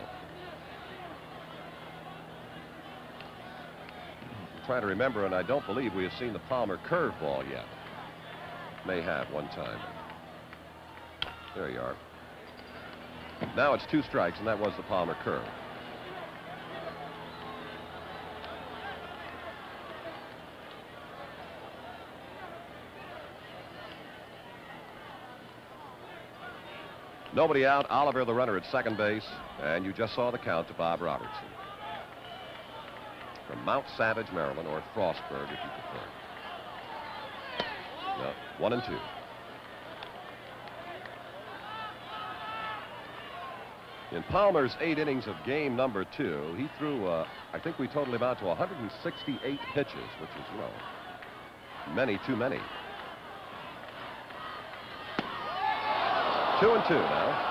I'm trying to remember, and I don't believe we have seen the Palmer curveball yet. May have one time. There you are. Now it's 2 strikes, and that was the Palmer curve. Nobody out. Oliver, the runner, at second base. And you just saw the count to Bob Robertson. From Mount Savage, Maryland, or Frostburg, if you prefer. No, 1 and 2. In Palmer's 8 innings of game number 2, he threw, I think we totaled him out to 168 pitches, which is, you know, many too many. 2 and 2 now.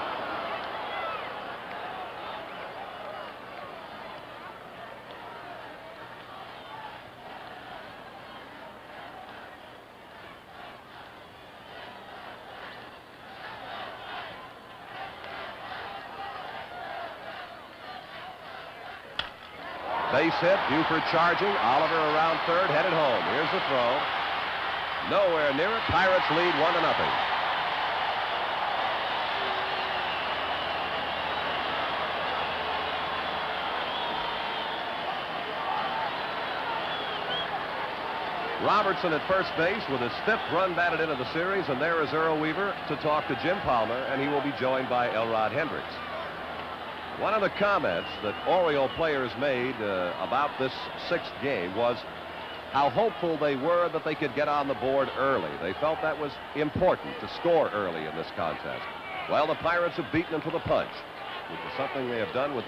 Base hit, Buford charging, Oliver around third, headed home. Here's the throw. Nowhere near it. Pirates lead 1-0. Robertson at first base with his 5th run batted into the series, and there is Earl Weaver to talk to Jim Palmer, and he will be joined by Elrod Hendricks. One of the comments that Oriole players made about this 6th game was how hopeful they were that they could get on the board early. They felt that was important to score early in this contest. Well, the Pirates have beaten them to the punch, which is something they have done with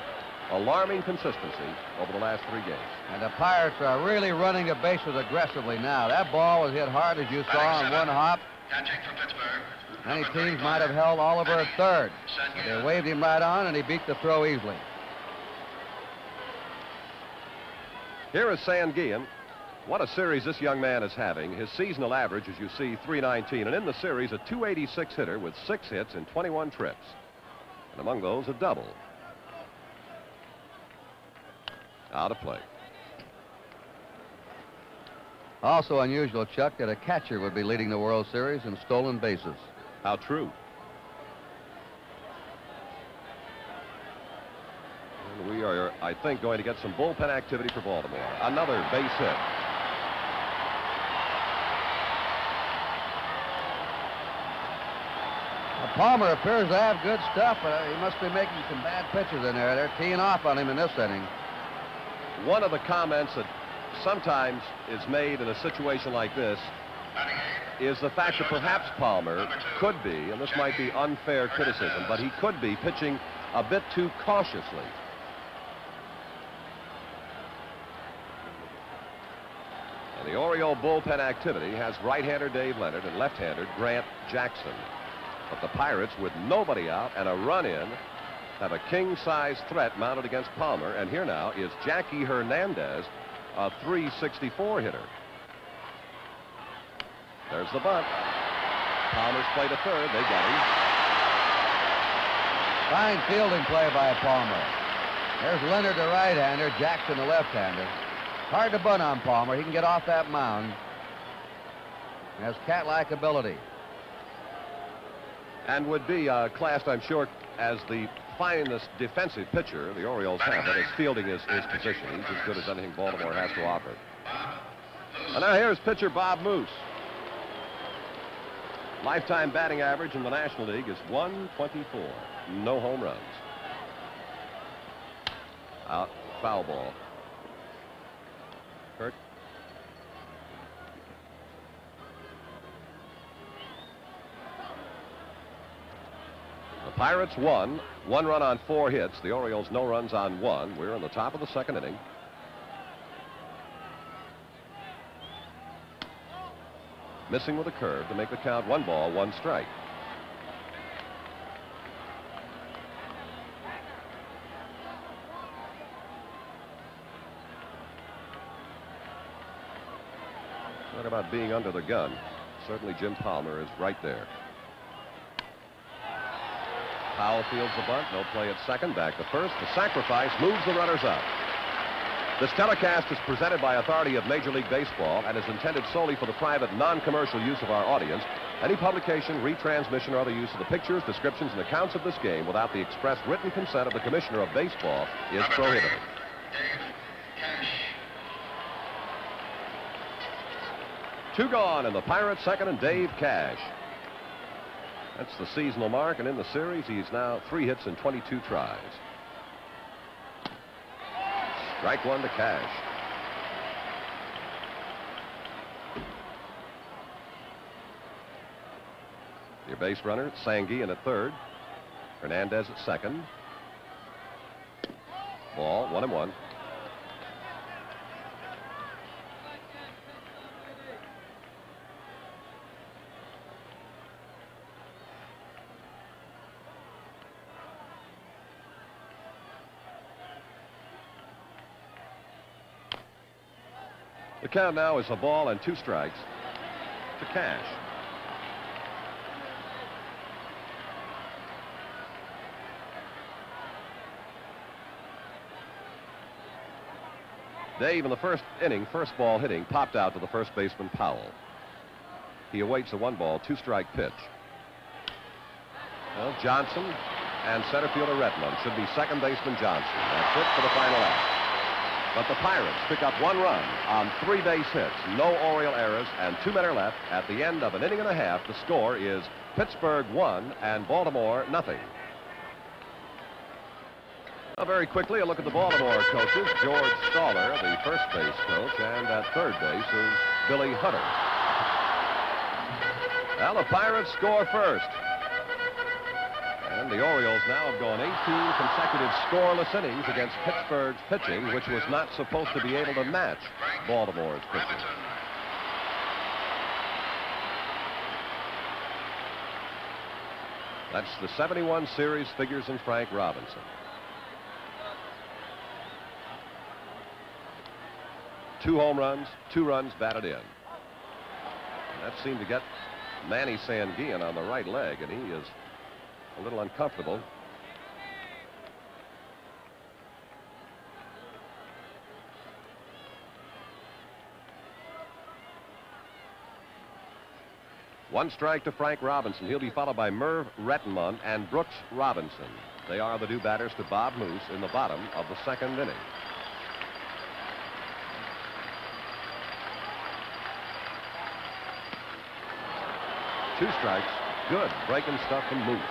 alarming consistency over the last 3 games. And the Pirates are really running the bases aggressively now. That ball was hit hard, as you saw, on one hop. Catching for Pittsburgh. Many teams might have held Oliver at third. But they waved him right on, and he beat the throw easily. Here is Sanguillen. What a series this young man is having. His seasonal average, as you see, .319. And in the series, a .286 hitter with 6 hits and 21 trips. And among those, a double. Out of play. Also unusual, Chuck, that a catcher would be leading the World Series in stolen bases. How true. And We are, I think, going to get some bullpen activity for Baltimore. Another base hit. Palmer appears to have good stuff, but he must be making some bad pitches in there. They're teeing off on him in this inning. One of the comments that sometimes is made in a situation like this is the fact that perhaps Palmer could be, and this might be unfair criticism, but he could be pitching a bit too cautiously. And the Oriole bullpen activity has right-hander Dave Leonard and left-hander Grant Jackson. But the Pirates, with nobody out and a run in, have a king-size threat mounted against Palmer. And here now is Jackie Hernandez, a .364 hitter. There's the bunt. Palmer's played a third. They got him. Fine fielding play by Palmer. There's Leonard, the right-hander, Jackson, the left-hander. Hard to bunt on Palmer. He can get off that mound. He has cat-like ability. And would be classed, I'm sure, as the finest defensive pitcher the Orioles have. But his fielding is his position. He's as good as anything Baltimore has to offer. And now here's pitcher Bob Moose. Lifetime batting average in the National League is .124. No home runs. Out, foul ball. Kurt. The Pirates won. 1 run on 4 hits. The Orioles no runs on 1. We're in the top of the second inning. Missing with a curve to make the count 1 ball, 1 strike. Talk about being under the gun. Certainly Jim Palmer is right there. Powell fields the bunt. No play at second. Back to first. The sacrifice moves the runners up. This telecast is presented by authority of Major League Baseball and is intended solely for the private, non-commercial use of our audience. Any publication, retransmission, or other use of the pictures, descriptions, and accounts of this game without the express written consent of the Commissioner of Baseball is prohibited. 2 gone, and the Pirates second and Dave Cash. That's the seasonal mark, and in the series, he's now 3 hits and 22 tries. Strike 1 to Cash. Your base runner, Sanguillen at third. Hernandez at second. Ball, 1-1. The count now is a ball and 2 strikes to Cash. Dave, in the first inning, first ball hitting, popped out to the first baseman Powell. He awaits a 1 ball, 2 strike pitch. Well, Johnson and center fielder Redmond should be second baseman Johnson. That's it for the final out. But the Pirates pick up 1 run on 3 base hits, no Oriole errors, and 2 men are left. At the end of an inning and a half, the score is Pittsburgh 1 and Baltimore 0. Now, very quickly, a look at the Baltimore coaches. George Staller, the first base coach, and at third base is Billy Hutter. Well, the Pirates score first. And the Orioles now have gone 18 consecutive scoreless innings against Pittsburgh's pitching, which was not supposed to be able to match Baltimore's pitching. That's the 71 series figures in Frank Robinson. 2 home runs, 2 runs batted in. And that seemed to get Manny Sanguillen on the right leg, and he is a little uncomfortable. One strike to Frank Robinson. He'll be followed by Merv Rettenmund and Brooks Robinson. They are the new batters to Bob Moose in the bottom of the second inning. Two strikes. Good breaking stuff from Moose.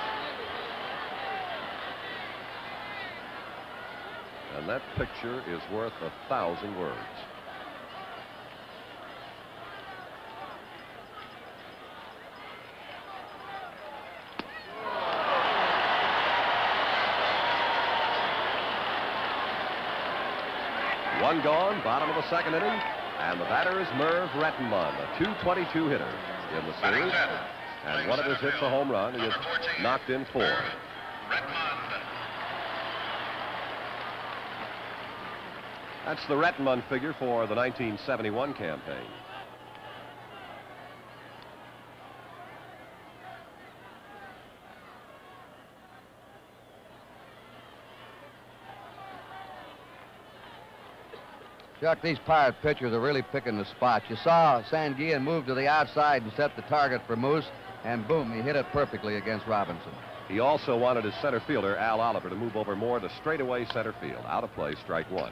And that picture is worth 1,000 words. One gone, bottom of the second inning, and the batter is Merv Rettenmund, a .222 hitter in the series. And one of his hits a home run. He has knocked in 4. That's the Rettenmund figure for the 1971 campaign. Chuck, these Pirate pitchers are really picking the spots. You saw Sanguillen move to the outside and set the target for Moose, and boom, he hit it perfectly against Robinson. He also wanted his center fielder, Al Oliver, to move over more to straightaway center field. Out of play, strike 1.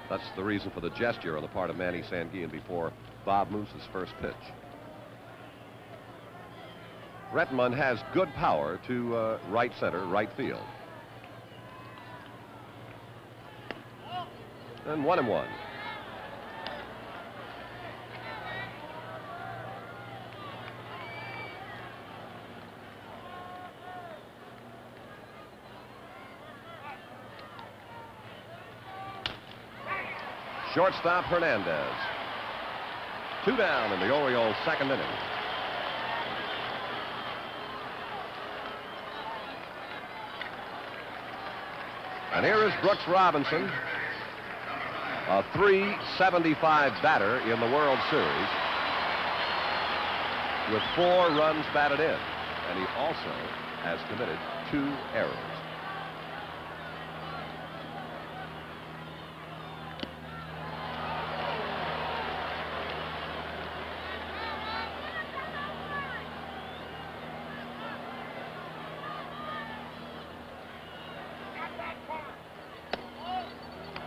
That's the reason for the gesture on the part of Manny Sanguillen before Bob Moose's first pitch. Rettenmund has good power to right center, right field. And 1-1. Shortstop Hernandez. 2 down in the Orioles' second inning. And here is Brooks Robinson, a .375 batter in the World Series with 4 runs batted in. And he also has committed 2 errors.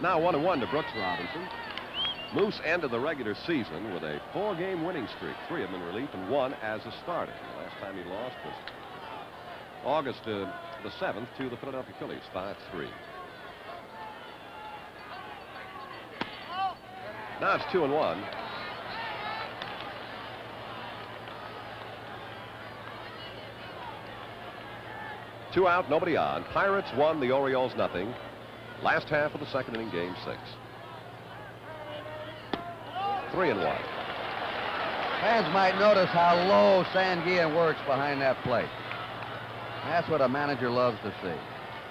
Now 1-1 to Brooks Robinson. Moose ended the regular season with a 4-game winning streak, 3 of them in relief and 1 as a starter. The last time he lost was August the 7th to the Philadelphia Phillies, 5-3. Now it's 2-1. Two out, nobody on. Pirates won, the Orioles nothing. Last half of the second inning, game 6. 3-1. Fans might notice how low Sanguillen works behind that plate. That's what a manager loves to see.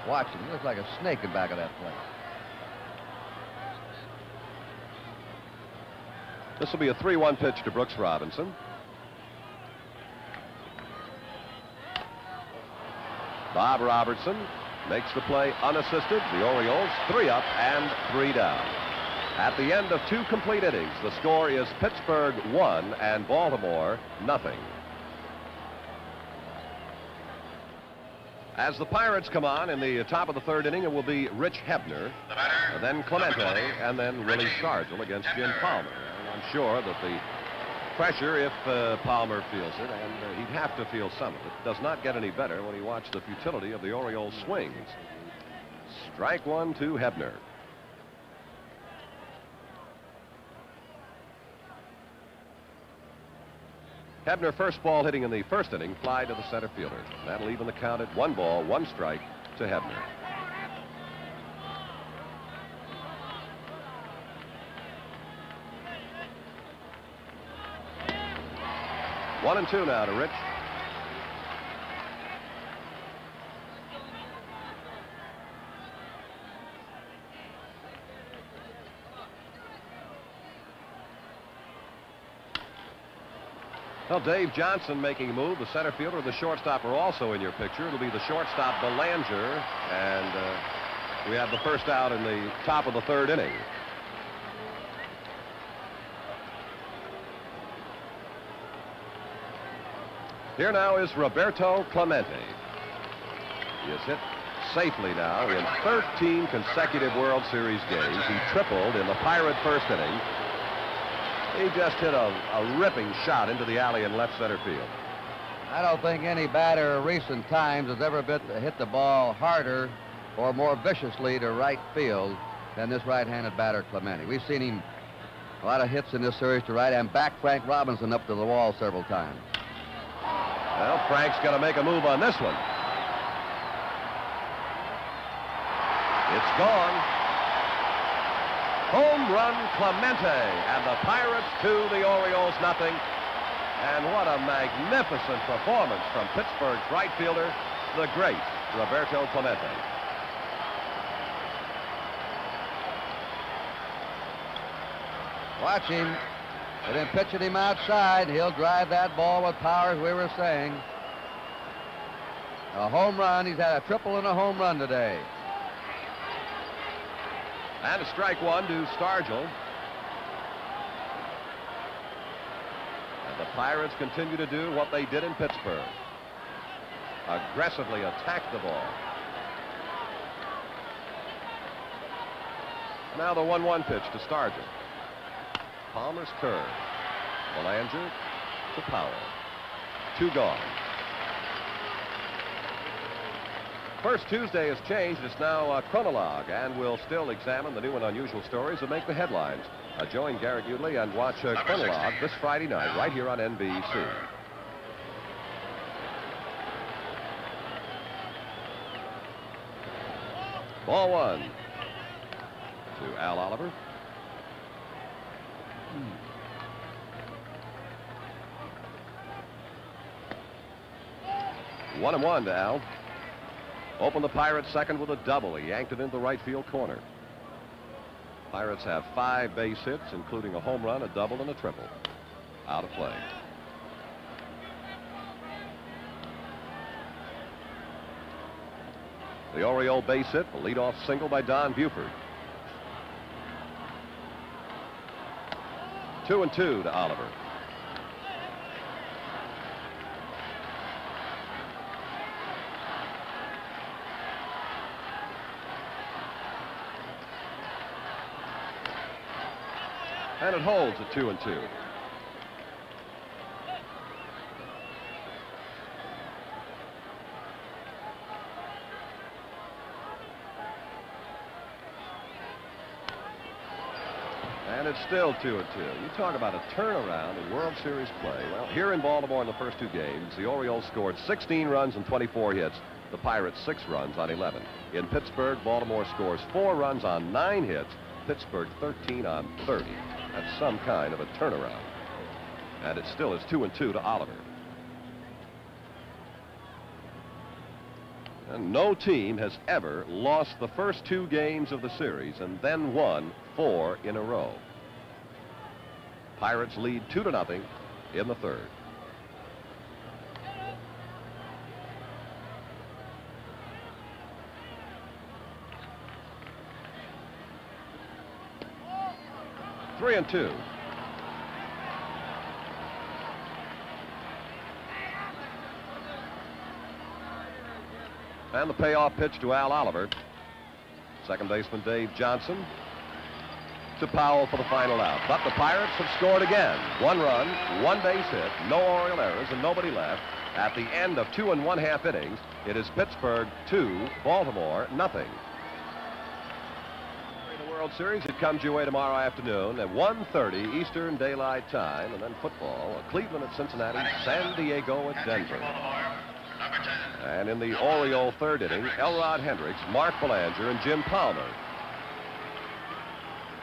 Watch him. He looks like a snake in back of that plate. This will be a 3-1 pitch to Brooks Robinson. Bob Robertson makes the play unassisted. The Orioles 3 up and 3 down. At the end of 2 complete innings, the score is Pittsburgh 1 and Baltimore nothing. As the Pirates come on in the top of the 3rd inning, it will be Rich Hebner, then Clemente, and then Willie Stargell against Jim Palmer. And I'm sure that the pressure, if Palmer feels it, and he'd have to feel some of it, does not get any better when he watched the futility of the Orioles' swings. Strike 1 to Hebner. Hebner, first ball hitting in the 1st inning, fly to the center fielder. That'll even the count at 1 ball, 1 strike to Hebner. One and 2 now to Rich. Well, Dave Johnson making a move. The center fielder and the shortstop are also in your picture. It'll be the shortstop, Belanger, and we have the first out in the top of the 3rd inning. Here now is Roberto Clemente. He has hit safely now in 13 consecutive World Series games. He tripled in the Pirate first inning. He just hit a ripping shot into the alley in left center field. I don't think any batter in recent times has ever hit the ball harder or more viciously to right field than this right-handed batter, Clemente. We've seen him a lot of hits in this series to right and back Frank Robinson up to the wall several times. Well, Frank's going to make a move on this one. It's gone. Home run Clemente, and the Pirates 2, the Orioles nothing. And what a magnificent performance from Pittsburgh's right fielder, the great Roberto Clemente. Watch him. They've been pitching him outside. He'll drive that ball with power, as we were saying. A home run. He's had a triple and a home run today. And a strike one to Stargell. And the Pirates continue to do what they did in Pittsburgh. Aggressively attack the ball. Now the 1-1 pitch to Stargell. Palmer's curve. Belanger to Powell. 2 gone. First Tuesday has changed. It's now a chronologue, and we'll still examine the new and unusual stories that make the headlines. Join Garrett Udley and watch Chronologue this Friday night right here on NBC. Ball 1 to Al Oliver. 1-1 to Al. Opened the Pirates second with a double. He yanked it into the right field corner. Pirates have 5 base hits, including a home run, a double, and a triple. Out of play. The Oriole base hit, a leadoff single by Don Buford. 2-2 to Oliver. And it holds at 2-2. And it's still 2-2. You talk about a turnaround in World Series play. Well, here in Baltimore in the first 2 games, the Orioles scored 16 runs and 24 hits. The Pirates 6 runs on 11. In Pittsburgh, Baltimore scores 4 runs on 9 hits. Pittsburgh 13 on 30. That's some kind of a turnaround. And it still is 2-2 to Oliver. And no team has ever lost the first 2 games of the series and then won 4 in a row. Pirates lead 2-0 in the 3rd. Three and 2. And the payoff pitch to Al Oliver. Second baseman Dave Johnson to Powell for the final out. But the Pirates have scored again. 1 run, 1 base hit, no Oriole errors, and nobody left. At the end of 2 1/2 innings, it is Pittsburgh 2, Baltimore nothing. World Series, it comes your way tomorrow afternoon at 1:30 Eastern Daylight Time, and then football, Cleveland at Cincinnati, San Diego at Denver. And in the Oriole 3rd inning, Elrod Hendricks, Mark Belanger, and Jim Palmer.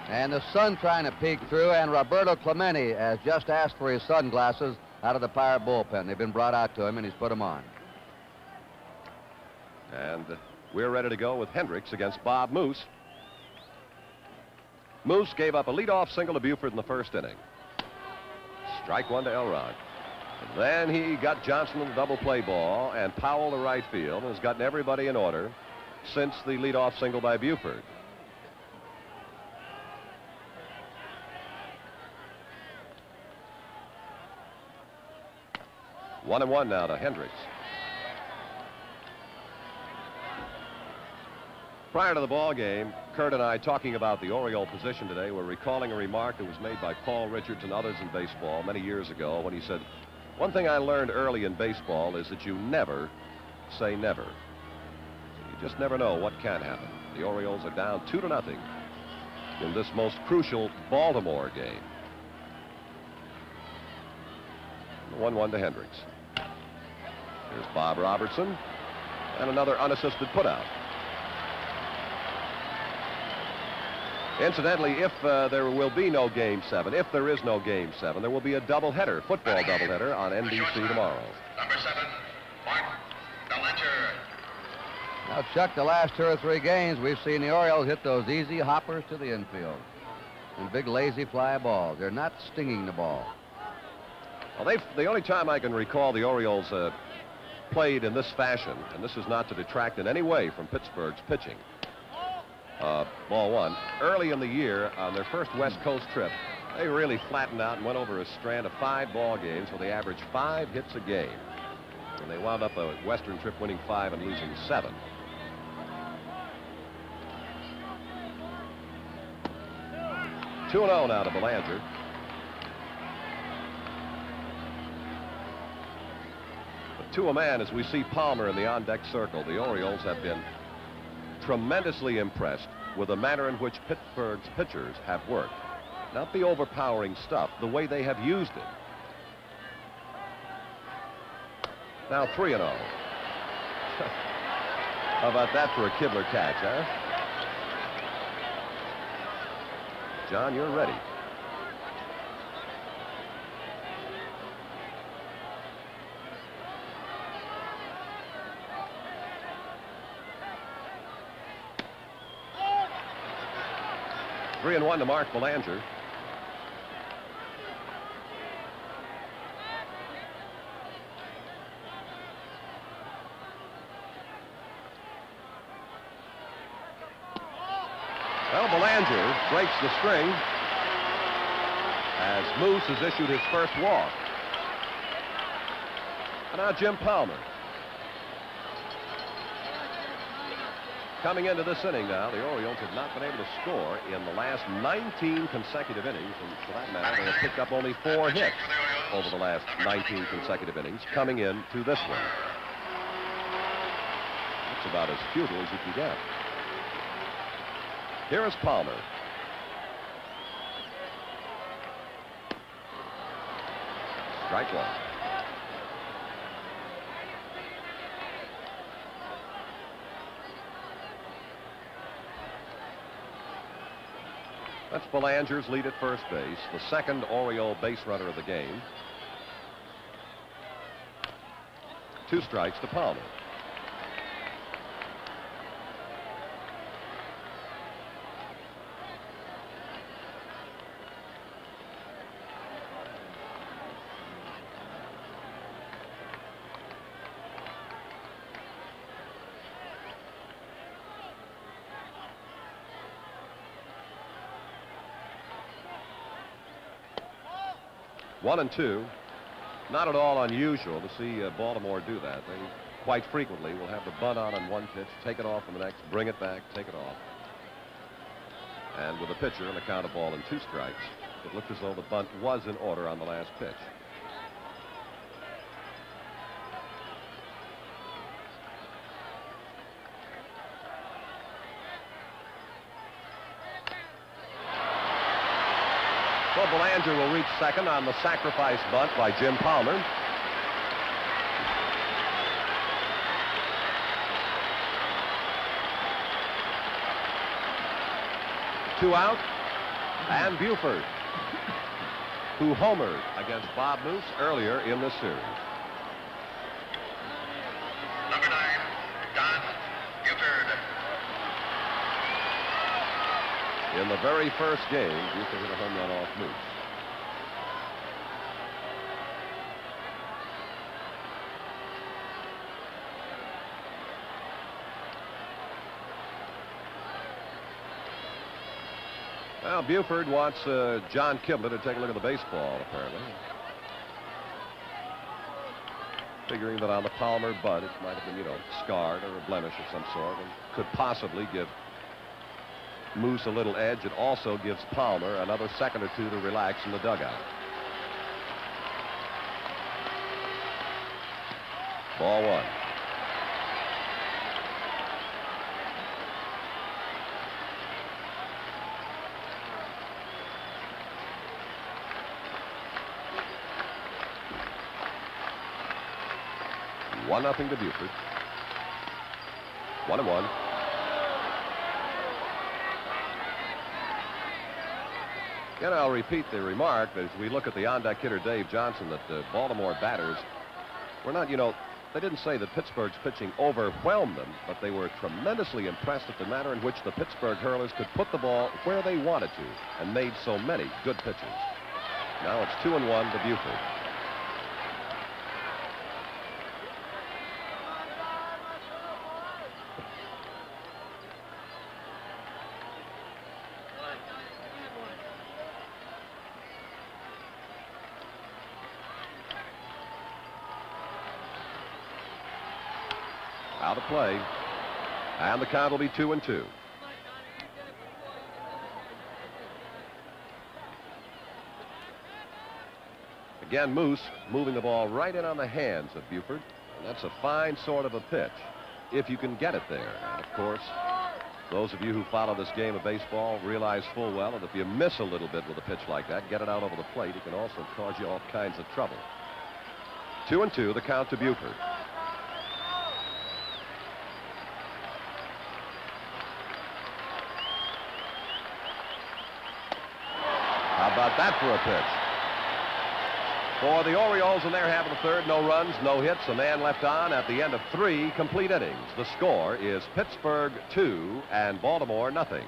And the sun trying to peek through, and Roberto Clemente has just asked for his sunglasses out of the Pirate bullpen. They've been brought out to him, and he's put them on. And we're ready to go with Hendricks against Bob Moose. Moose gave up a leadoff single to Buford in the 1st inning. Strike 1 to Elrod. And then he got Johnson in the double play ball and Powell to right field, and has gotten everybody in order since the leadoff single by Buford. One and 1 now to Hendricks. Prior to the ball game, Kurt and I, talking about the Oriole position today, were recalling a remark that was made by Paul Richards and others in baseball many years ago when he said, "One thing I learned early in baseball is that you never say never." You just never know what can happen. The Orioles are down 2-0 in this most crucial Baltimore game. 1-1 to Hendricks. Here's Bob Robertson, and another unassisted putout. Incidentally, if there will be no Game 7, if there is no Game 7, there will be a doubleheader, football doubleheader on NBC tomorrow. Number 7, Mark Bellinger. Now, Chuck, the last 2 or 3 games, we've seen the Orioles hit those easy hoppers to the infield. And big, lazy fly balls. They're not stinging the ball. Well, the only time I can recall the Orioles played in this fashion, and this is not to detract in any way from Pittsburgh's pitching. Ball 1. Early in the year, on their first West Coast trip, they really flattened out and went over a strand of 5 ball games where they averaged 5 hits a game. And they wound up a Western trip winning 5 and losing 7. (2-0) now to Belanger. But to a man, as we see Palmer in the on-deck circle, the Orioles have been tremendously impressed with the manner in which Pittsburgh's pitchers have worked. Not the overpowering stuff, the way they have used it. Now 3-0. How about that for a Kibler catch, huh? John, you're ready. Three and 1 to Mark Belanger. Well, Belanger breaks the string as Moose has issued his first walk. And now Jim Palmer. Coming into this inning now, the Orioles have not been able to score in the last 19 consecutive innings, and for that matter, they have picked up only 4 hits over the last 19 consecutive innings, coming into this one. That's about as futile as you can get. Here is Palmer. Strike 1. That's Belanger's lead at first base, the second Oriole base runner of the game. 2 strikes to Palmer. One and 2. Not at all unusual to see Baltimore do that. They quite frequently will have the bunt on one pitch, take it off on the next, bring it back, take it off. And with a pitcher and a count of ball and 2 strikes, it looked as though the bunt was in order on the last pitch. So Belanger will reach second on the sacrifice bunt by Jim Palmer. Two out, and Buford, who homered against Bob Moose earlier in this series. Number 9, Don Buford. In the very first game, Buford hit a home run off Moose. Well, Buford wants John Kibler to take a look at the baseball, apparently. Figuring that on the Palmer butt, it might have been, scarred or a blemish of some sort, and could possibly give Moose a little edge. It also gives Palmer another second or two to relax in the dugout. Ball one. One nothing to Buford. 1-1. Again, I'll repeat the remark that as we look at the on-deck hitter Dave Johnson, that the Baltimore batters were not, they didn't say that Pittsburgh's pitching overwhelmed them, but they were tremendously impressed at the manner in which the Pittsburgh hurlers could put the ball where they wanted to and made so many good pitches. Now it's 2-1 to Buford. Out of play, and the count will be 2-2. Again, Moose moving the ball right in on the hands of Buford, and that's a fine sort of a pitch, if you can get it there. And of course, those of you who follow this game of baseball realize full well that if you miss a little bit with a pitch like that, get it out over the plate, it can also cause you all kinds of trouble. 2-2, the count to Buford. How about that for a pitch? For the Orioles in their half of the third, no runs, no hits, a man left on at the end of 3 complete innings. The score is Pittsburgh 2 and Baltimore nothing.